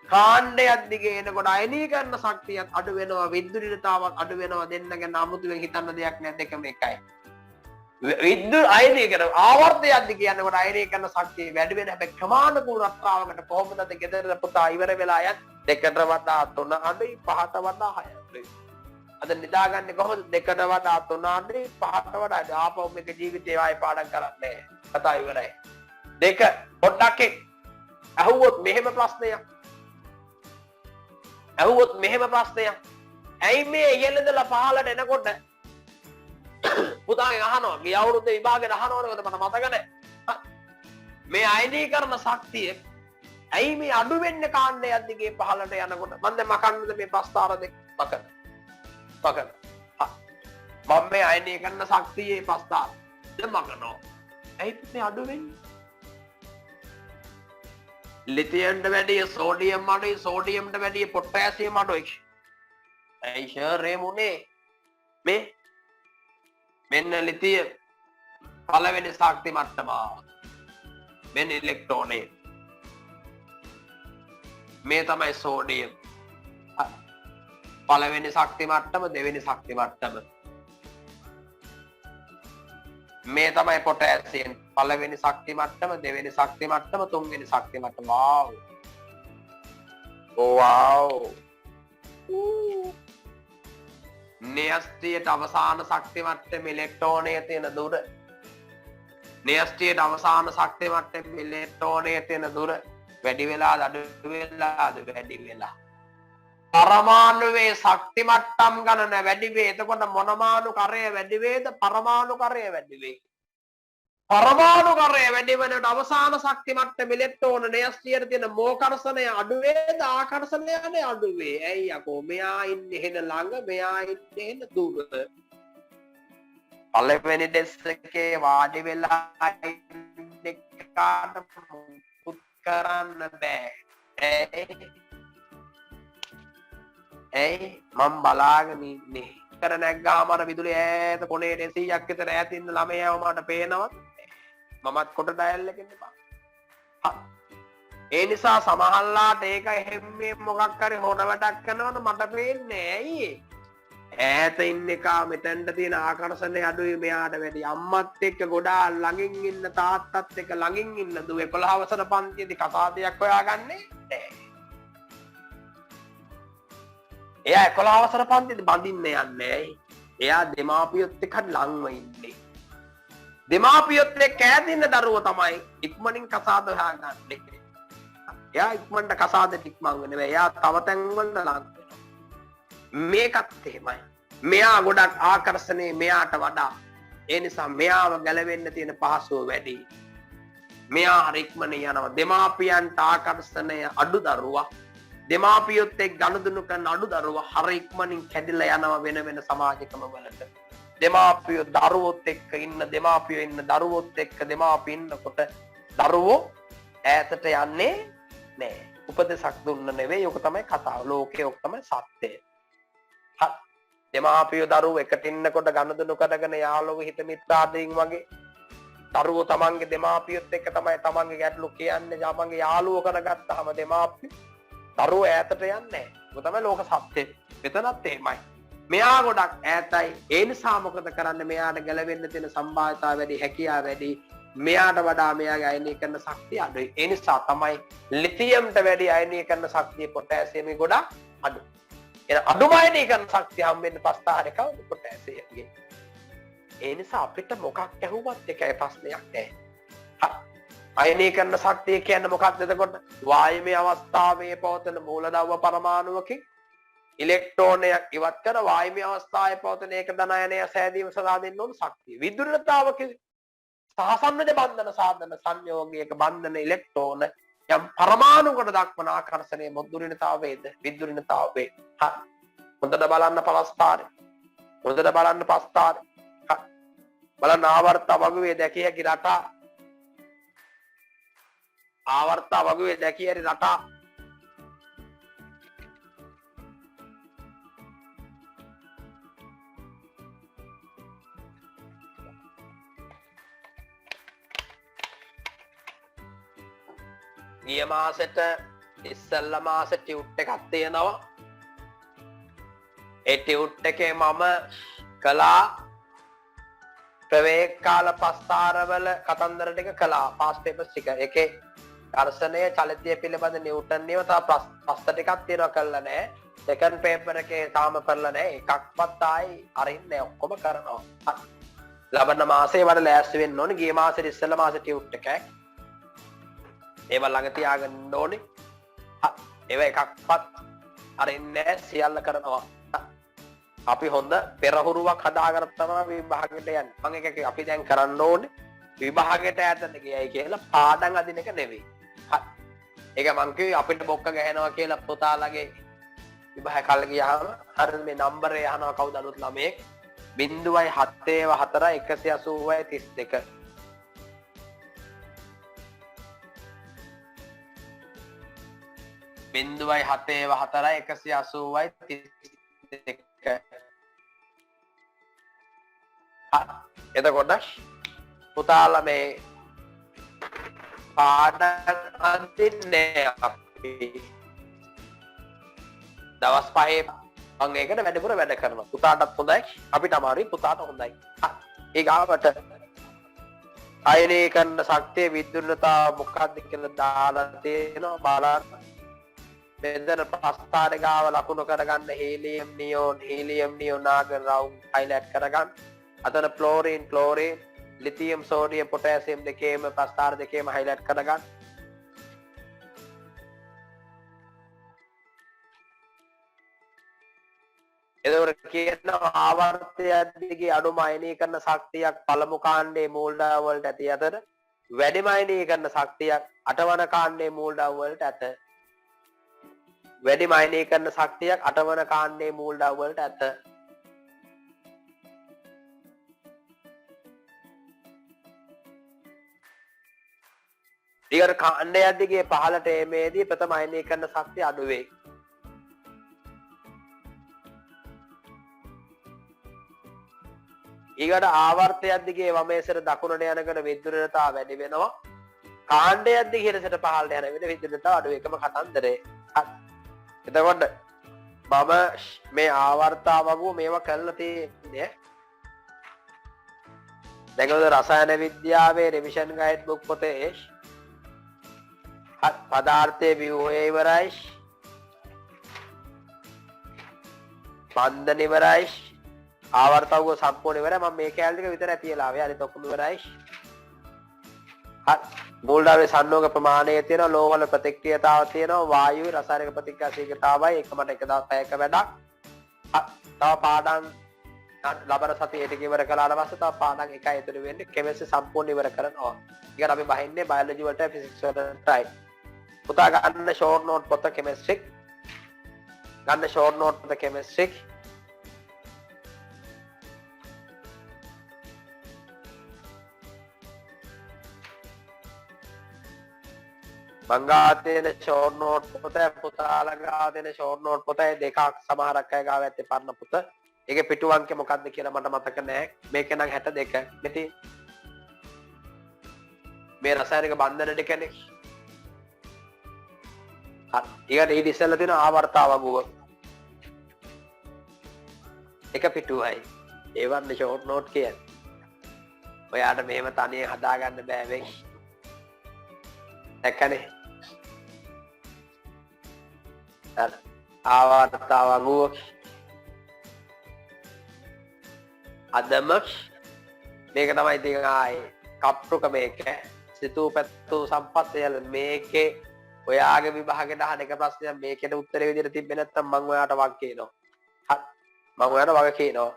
කාණ්ඩයක් දිගේ එනකොට අයනීකරණ ශක්තියත් අඩු වෙනවා. විද්‍යුත් ඍණතාවත් අඩු වෙනවා. දෙන්න ගැන අමුතුවෙන් හිතන්න දෙයක් නැහැ. දෙකම එකයි. විද්‍යුත් අයනීකරණ ආවර්තයක් දිගේ යනකොට අයනීකරණ ශක්තිය වැඩි වෙන හැබැයි ක්‍රමානුකූල රටාවකට කොහොමද ගෙදර පුතා ඉවර වෙලා යත් 2ට වඩා 3 අඩුයි 5ට වඩා 6 අඩුයි. අද නිදාගන්නේ කොහොමද? 2ට වඩා 3 අඩුයි 5ට වඩා අඩුයි. ආපහු මේක ජීවිතේ ආයෙ පාඩම් කරන්නේ නැහැ. කතා ඉවරයි. දෙක පොඩ්ඩක් අහුවොත් මෙහෙම ප්‍රශ්නයක්. ඇයි මේ ඉහළදලා පහළට එනකොට පුතාගෙන් අහනවා ගිය අවුරුද්දේ විභාගෙට අහනවද මට මතක නැහැ. මේ අයනීකරණ ශක්තිය ඇයි මේ අඩු වෙන්නේ කාණ්ඩයක් දිගේ පහළට යනකොට? මම දැන් මකන්නද මේ ප්‍රස්තාර දෙක? මකන්න. මම මේ අයනීකරණ ශක්තියේ ප්‍රස්තාර දැන් මකනවා. ඇයි මේ අඩු වෙන්නේ? ලිතියම්ට වැඩිය සෝඩියම් අඩුයි, සෝඩියම්ට වැඩිය පොටෑසියම් අඩුයි. ඇයි ෂර් ඒ මොනේ? මෙන්න ලිතියම් පළවෙනි ශක්ති මට්ටම. මෙන්න ඉලෙක්ට්‍රෝනේ. මේ තමයි සෝඩියම්. පළවෙනි ශක්ති මට්ටම, දෙවෙනි ශක්ති මට්ටම. මේ තමයි පොටෑසියම්. පළවෙනි ශක්ති මට්ටම, දෙවෙනි ශක්ති මට්ටම, තුන්වෙනි ශක්ති මට්ටම. වාව්. න්‍යෂ්ටියට අවසාන ශක්ති මට්ටම ඉලෙක්ට්‍රෝනයේ තියෙන දුර. න්‍යෂ්ටියට අවසාන ශක්ති මට්ටම ඉලෙක්ට්‍රෝනයේ තියෙන දුර වැඩි වෙලාද අඩු වෙලාද? වැඩි වෙලා. පරමාණුවේ ශක්ති මට්ටම් ගණන වැඩි වේ. එතකොට මොනමාණු කරය වැඩි වේද? පරමාණු කරය වැඩි වේ. පරමාණු කරය වැඩි වෙනකොට අවසාන ශක්ති මට්ටම ඉලෙක්ට්‍රෝන න්‍යෂ්ටියට තියෙන මෝකර්ෂණය අඩු වේද? ආකර්ෂණය අඩු වේ. ඇයි යකෝ? මෙයා ඉන්නේ එහෙන ළඟ, මෙයා ඉන්නේ එහෙන දුර. පළවෙනි ඩෙස්ක් එකේ වාඩි වෙලා ඉන්න කාට මුකුත් කරන්න බෑ. ඇයි මම බලාගෙන ඉන්නේ. කර නැග්ගාම අර විදුලි ඈත කොනේ 100ක් විතර ඈත ඉන්න ළමයාව මට පේනවත් මමත් කොට ඩයල් එකෙන් එපා. ඒ නිසා සමහරලාට ඒක හැම්මේ මොකක් හරි හොන වැඩක් කරනවද මට පේන්නේ ඇයි ඈත ඉන්න එක මෙතෙන්ට තියෙන ආකර්ෂණය අඩුයි මෙයාට වැඩි අම්මත් එක්ක ගොඩාක් ළඟින් ඉන්න තාත්තත් එක්ක ළඟින් ඉන්න දුව 11 වසර පන්තියේදී කතාදයක් හොයාගන්නේ නැහැ. එයා 11 වසර පන්තියේදී බඳින්න යන්නේ ඇයි? එයා දෙමාපියොත් එක්ක ළඟම ඉන්නේ. දෙමාපියොත් එක්ක ඈතින්න දරුවෝ තමයි ඉක්මනින් කසාද හොයාගන්නේ. එයා ඉක්මනට කසාදට ඉක්මන් වෙන්නේ. එයා තව තැන් වල ලඟ වෙනවා. මේකත් එහෙමයි. මෙයා ගොඩක් ආකර්ෂණීය මෙයාට වඩා. ඒ නිසා මෙයාව ගැලවෙන්න තියෙන පහසුව වැඩි. මෙයා හරි ඉක්මන යනවා. දෙමාපියන්ට ආකර්ෂණය අඩු දරුවා. දෙමාපියොත් එක්ක ගනුදෙනු කරන අඩු දරුවා හරි ඉක්මනින් කැඩිලා යනවා වෙන වෙන සමාජකම වලට. දෙමාපියෝ දරුවොත් එක්ක ඉන්න දෙමාපියෝ ඉන්න දරුවොත් එක්ක දෙමාපිය ඉන්නකොට දරුවෝ ඈතට යන්නේ නෑ. උපදේශක් දුන්න නෙවෙයි. ඔක තමයි කතාව. ලෝකේ ඔක තමයි සත්‍යය. දෙමාපියෝ දරුවෝ එකට ඉන්නකොට ගනුදෙනු කරගෙන යාළුවෝ හිත මිත්‍රාදීන් වගේ දරුවෝ තමන්ගේ දෙමාපියොත් එක්ක තමයි තමන්ගේ ගැටලු කියන්නේ. තමන්ගේ යාළුවෝ කරගත්තාම දෙමාපියෝ දරුවෝ ඈතට යන්නේ නෑ. ඔක තමයි ලෝක සත්‍යය. මෙතනත් එහෙමයි. මෙයා ගොඩක් ඈතයි. ඒ නිසා මොකද කරන්නේ? මෙයාට ගැලවෙන්න තියෙන සම්භාවිතාව වැඩි, හැකියාව වැඩි. මෙයාට වඩා මෙයාගේ අයනීය කරන ශක්තිය අඩුයි. ඒ නිසා තමයි ලිතියම්ට වැඩි අයනීය කරන ශක්තිය පොටෑසියම් ගොඩක් අඩු. එන අඩුම අයනීය කරන ශක්තිය හම්බෙන්නේ පස්තාහරේ කවුද? පොටෑසියම්ගේ. ඒ නිසා අපිට මොකක් ඇහුවත් එකයි ප්‍රශ්නයක් නැහැ. අයනීය කරන ශක්තිය කියන්නේ මොකක්ද එතකොට? වායමේ අවස්ථාවේ පවතන මූලද්‍රව්‍ය පරමාණුවකින් ඉලෙක්ට්‍රෝනයක් ඉවත් කර වායමීය අවස්ථාවේ පවතින ඒක ධනායනය සෑදීම සඳහා දෙන්න ඕන ශක්තිය. විදුලිතාවක සහසම්මත බන්ධන සාධන සංයෝගයක බන්ධන ඉලෙක්ට්‍රෝන යම් පරමාණුකට දක්වන ආකර්ෂණයේ මොද්දුරිනතාවයේද විදුලිනතාවයේ. හොඳට බලන්න පලස්තාරේ. හොඳට බලන්න පස්තාරේ. බලන්න ආවර්ත වගුවේ දැකිය හැකි රටා. ආවර්ත වගුවේ දැකිය හැකි රටා. ගිය මාසෙට ඉස්සෙල්ල මාසෙ ටියුට් එකක් තියෙනවා. ඒ ටියුට් එකේ මම කළා ප්‍රවේග කාල පස්තාරවල කතන්දර ටික කළා. පාස් පේපර්ස් ටික. ඒකේ දර්ශනය චලිතය පිළිබඳ නිව්ටන් නියම තව ප්‍රශ්න ටිකක් තියෙනවා කරලා නැහැ. සෙකන්ඩ් පේපර් එකේ තාම කරලා නැහැ. එකක්වත් ආයි අරින්නේ ඔක්කොම කරනවා. ලබන මාසේ වල ලෑස්ති වෙන්න ඕනේ. ගිය මාසෙ ඉස්සෙල්ල මාසෙ ටියුට් එකක්. ඒව ළඟ තියාගන්න ඕනේ. ඒව එකක්වත් අරින්නේ නැහැ. සියල්ල කරනවා. අපි හොඳ පෙරහුරුවක් හදාගෙන තමයි විභාගෙට යන්නේ. මම එක අපි දැන් කරන්න ඕනේ විභාගෙට ඈතට ගියයි කියලා පාඩම් අදින එක නෙවෙයි. ඒක මං කිව්වේ අපිට බොක්ක ගහනවා කියලා පුතාලගේ විභාග කල් ගියාම හරියට මේ නම්බරේ අහනවා කවුද අලුත් ළමයෙක් 0.74 180 32 එතකොට පුතාලා මේ පාඩම් අදින්නේ අපි දවස් 5 මම ඒකට වැඩිපුර වැඩ කරනවා. පුතාටත් හොඳයි අපිට අමාරුයි පුතාට හොඳයි. ඒ ගාවට අයනීය කරන ශක්තිය විද්‍යුත්තාව මොකක්ද කියලා දාලා තියෙනවා බලන්න. මෙතන ප්‍රස්ථාරේ ගාව ලකුණු කරගන්න හීලියම් නියෝන් ආගන් රවුම් හයිලයිට් කරගන්න. අතන ක්ලෝරින් ලිතියම් සෝඩියම් පොටෑසියම් දෙකේම ප්‍රස්ථාර දෙකේම හයිලයිට් කරගන්න. එතකොට කියනවා ආවර්තයක් දිගේ අඩුම අයනීය කරන ශක්තියක් පළමු කාණ්ඩයේ මූලධාව වලට ඇති අතර වැඩිම අයනීය කරන ශක්තියක් අටවන කාණ්ඩයේ මූලධාව වලට ඇත. වැඩිම අයනීය කරන ශක්තියක් අටවන කාණ්ඩයේ මූලධාව වලට ඇත. ඊගොඩ කාණ්ඩයක් දිගේ පහළට එීමේදී ප්‍රථම අයනීකරණ ශක්තිය අඩු වෙයි. ඊගොඩ ආවර්තයක් දිගේ වමේසට දකුණට යනකොට විද්‍යුතතාව වැඩි වෙනවා. කාණ්ඩයක් දිගේ ඉරසට පහළට යන විට විද්‍යුතතාව අඩු එකම කතන්දරේ. එතකොට මම මේ ආවර්තාව වගුව මේවා කරලා තියෙන්නේ. දැන් ඔය රසායන විද්‍යාවේ රිවිෂන් ගයිඩ් බුක් පොතේ පදාර්ථයේ ව්‍යුහය ඉවරයි. බන්ධන ඉවරයි. ආවර්තවක සම්පූර්ණ ඉවරයි. මම මේ කැලේ ටික විතරයි තියලා ආවේ. අනිත ඔක්කොම ඉවරයි. හරි. මූලධාතුවේ සංයෝග ප්‍රමාණය තියෙනවා. ලෝහවල ප්‍රතික්‍රියාතාව තියෙනවා. වායුවේ රසායනික ප්‍රතික්‍රියා ශීඝ්‍රතාවයි එකමට එක දවස් පැයක වැඩක්. තව පාඩම් ලබන සතියේ ටික ඉවර කළාට පස්සේ තව පාඩම් එකයි ඉතුරු වෙන්නේ. කෙමිස්ට්‍රි සම්පූර්ණ ඉවර කරනවා. ඊට අපි බහින්නේ බයොලොජි වලට ෆිසික්ස් වලටයි. පුතා ගන්න ෂෝට් නෝට් පොත කෙමිස්ට්‍රි. ගන්න ෂෝට් නෝට් පොත කෙමිස්ට්‍රි. මංගා තියෙන ෂෝට් නෝට් පොත පුතාලගා තියෙන ෂෝට් නෝට් පොත දෙකක් සමහරක් අය ගාව ඇත්තේ පරණ පොත. ඒකේ පිටු අංකය මොකක්ද කියලා මට මතක නැහැ. මේක නම් 62. මෙති මේ රසායනික බන්ධන ටිකනේ. හරි. ඊට ඉස්සෙල්ලා තියෙන ආවර්තාව වගුව. එක පිටුවයි. ඒ වන්නේ ෂෝට් නෝට් කියන්නේ. ඔයාට මෙහෙම තනියෙන් හදාගන්න බෑ වෙයි. දැක්කනේ. ආවර්තාව වගුව. අදම මේක තමයි ඉතින් ආයේ කප්රුක මේක සිතූ පැත්තූ සම්පත් යල මේකේ ඔයාගේ විභාගෙට අහන එක ප්‍රශ්නයක් මේකේ උත්තරේ විදිහට තිබ්බේ නැත්නම් මම ඔයාට වග කියනවා. හරි. මම ඔයාට වග කියනවා.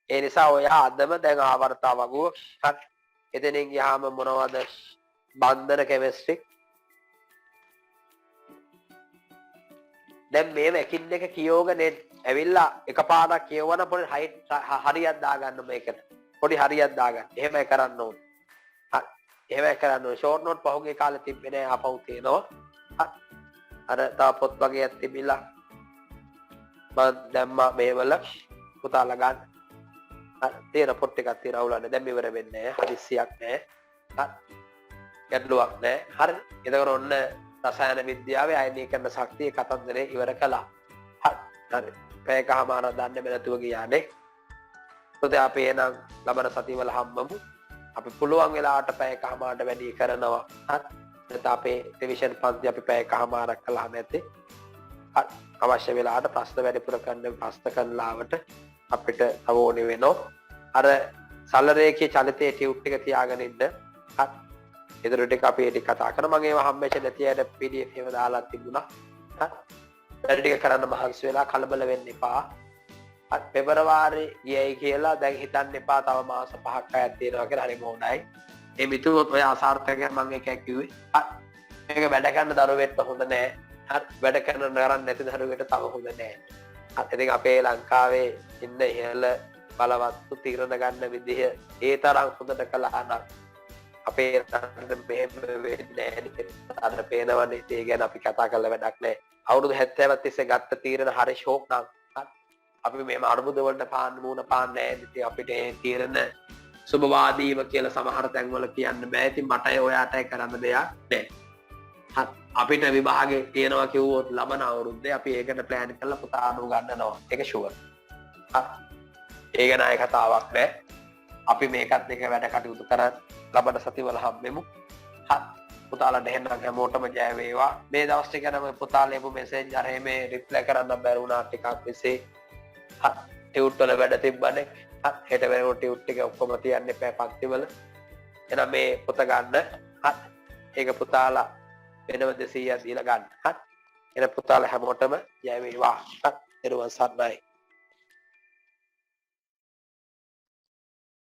ඒ නිසා ඔයා අදම දැන් ආවර්තාව වගුව. හරි. එතනින් ගියාම මොනවද? බන්ධන කෙමිස්ට්‍රි. දැන් මේව එකින් එක කියෝගෙන ඇවිල්ලා එකපාරක් කියවන පොඩි හරියක් දාගන්න මේකට. පොඩි හරියක් දාගන්න. එහෙමයි කරන්න ඕනේ. හරි. එහෙමයි කරන්න ඕනේ. ෂෝට් නෝට් පහුගිය කාලේ තිබ්බේ නෑ ආපහු තියෙනවා. හරි. අර තව පොත් වගේක් තිබිලා මම දැම්මා මේවල පුතාලා ගන්න. හරි. තියෙන පොත් ටිකක් තියෙන අවුලන්නේ. දැන් ඉවර වෙන්නේ නෑ. හදිස්සියක් නෑ. හරි. ගැටලුවක් නෑ. හරි. එතකොට ඔන්න රසායන විද්‍යාවේ අයනීකරණ ශක්තිය කතන්දරේ ඉවර කළා. හරි. පැයකමාරක් දන්නේ නැතුව ගියානේ. පුතේ අපි එනම් ලබන සතිවල හම්බමු. අපි පුළුවන් වෙලාවට පැයකමාරට වැඩි කරනවා. හරි. නැත්නම් අපේ රිවිෂන් පන්ති අපි පැයකමාරක් කළාම ඇත්තේ. හරි. අවශ්‍ය වෙලාවට ප්‍රශ්න වැඩිපුර කරන්න ප්‍රශ්න කරලාවට අපිට අවෝනේ වෙනවා. අර සරල රේඛීය චලිතයේ ටියුට් එක තියාගෙන ඉන්න. හරි. ඒතර ටික අපි ඒක කතා කරනවා. මම ඒව හම්බෙච්ච නැති අයට PDF එකව දාලා තිබුණා. හරි. වැඩ ටික කරන්න මහන්සි වෙලා කලබල වෙන්න එපා. හරි. පෙබරවාරි ගියයි කියලා දැන් හිතන්න එපා. තව මාස 5ක් අයත් තියෙනවා කියලා. හරි මොණයි. මේ මිතුරොත් ඔය අසාර්ථකයන් මම එකක් කිව්වේ. හරි. මේක වැඩ කරන දරුවෙක්ට හොඳ නෑ. හරි. වැඩ කරන නරන් නැති දරුවෙක්ට තව හොඳ නෑ. හරි. ඉතින් අපේ ලංකාවේ ඉන්න ඉහළ බලවත්තු තීරණ ගන්න විදිහ ඒ තරම් හොඳට කළා නම් අපේ රටට මෙහෙම වෙන්නේ නැහැ. අර පේනවනේ ඒ ගැන අපි කතා කරලා වැඩක් නැහැ. අවුරුදු 70ක් තිස්සේ ගත්ත තීරණ හරි ෂෝක් නම් අපි මේ අරුබුද වලට පාන්න මුණ පාන්නේ නැහැ. ඉතින් අපිට ඒ තීරණ සුබවාදීව කියලා සමහර තැන්වල කියන්න බෑ. ඉතින් මටයි ඔයාටයි කරන්න දෙයක් නැහැ. හරි. අපිට විභාගේ තියෙනවා කිව්වොත් ලබන අවුරුද්දේ අපි ඒකට ප්ලෑන් කරලා පුතා අනුව ගන්නනවා. ඒක ෂුවර්. හරි. ඒක නෑ කතාවක් නෑ. අපි මේකත් එක වැඩ කටයුතු කරන් ලබන සතිවල හම්බෙමු. හරි. පුතාලට එහෙනම් හැමෝටම ජය වේවා. මේ දවස් ටික නම් පුතාලා ලියපු මෙසේජ් අර මේ රිප්ලයි කරන්න බැරි වුණා ටිකක් මෙසේ. හරි. ටියුට් වල වැඩ තිබ්බනේ. හරි. හෙට වෙනකොට ටියුට් ටික ඔක්කොම තියන්න එපා පන්තිවල. එහෙනම් මේ පොත ගන්න. හරි. ඒක පුතාලා වෙනම 200ක් දීලා ගන්න. හරි. එහෙනම් පුතාලා හැමෝටම ජය වේවා. හරි. ඊළඟ සර්ණයි.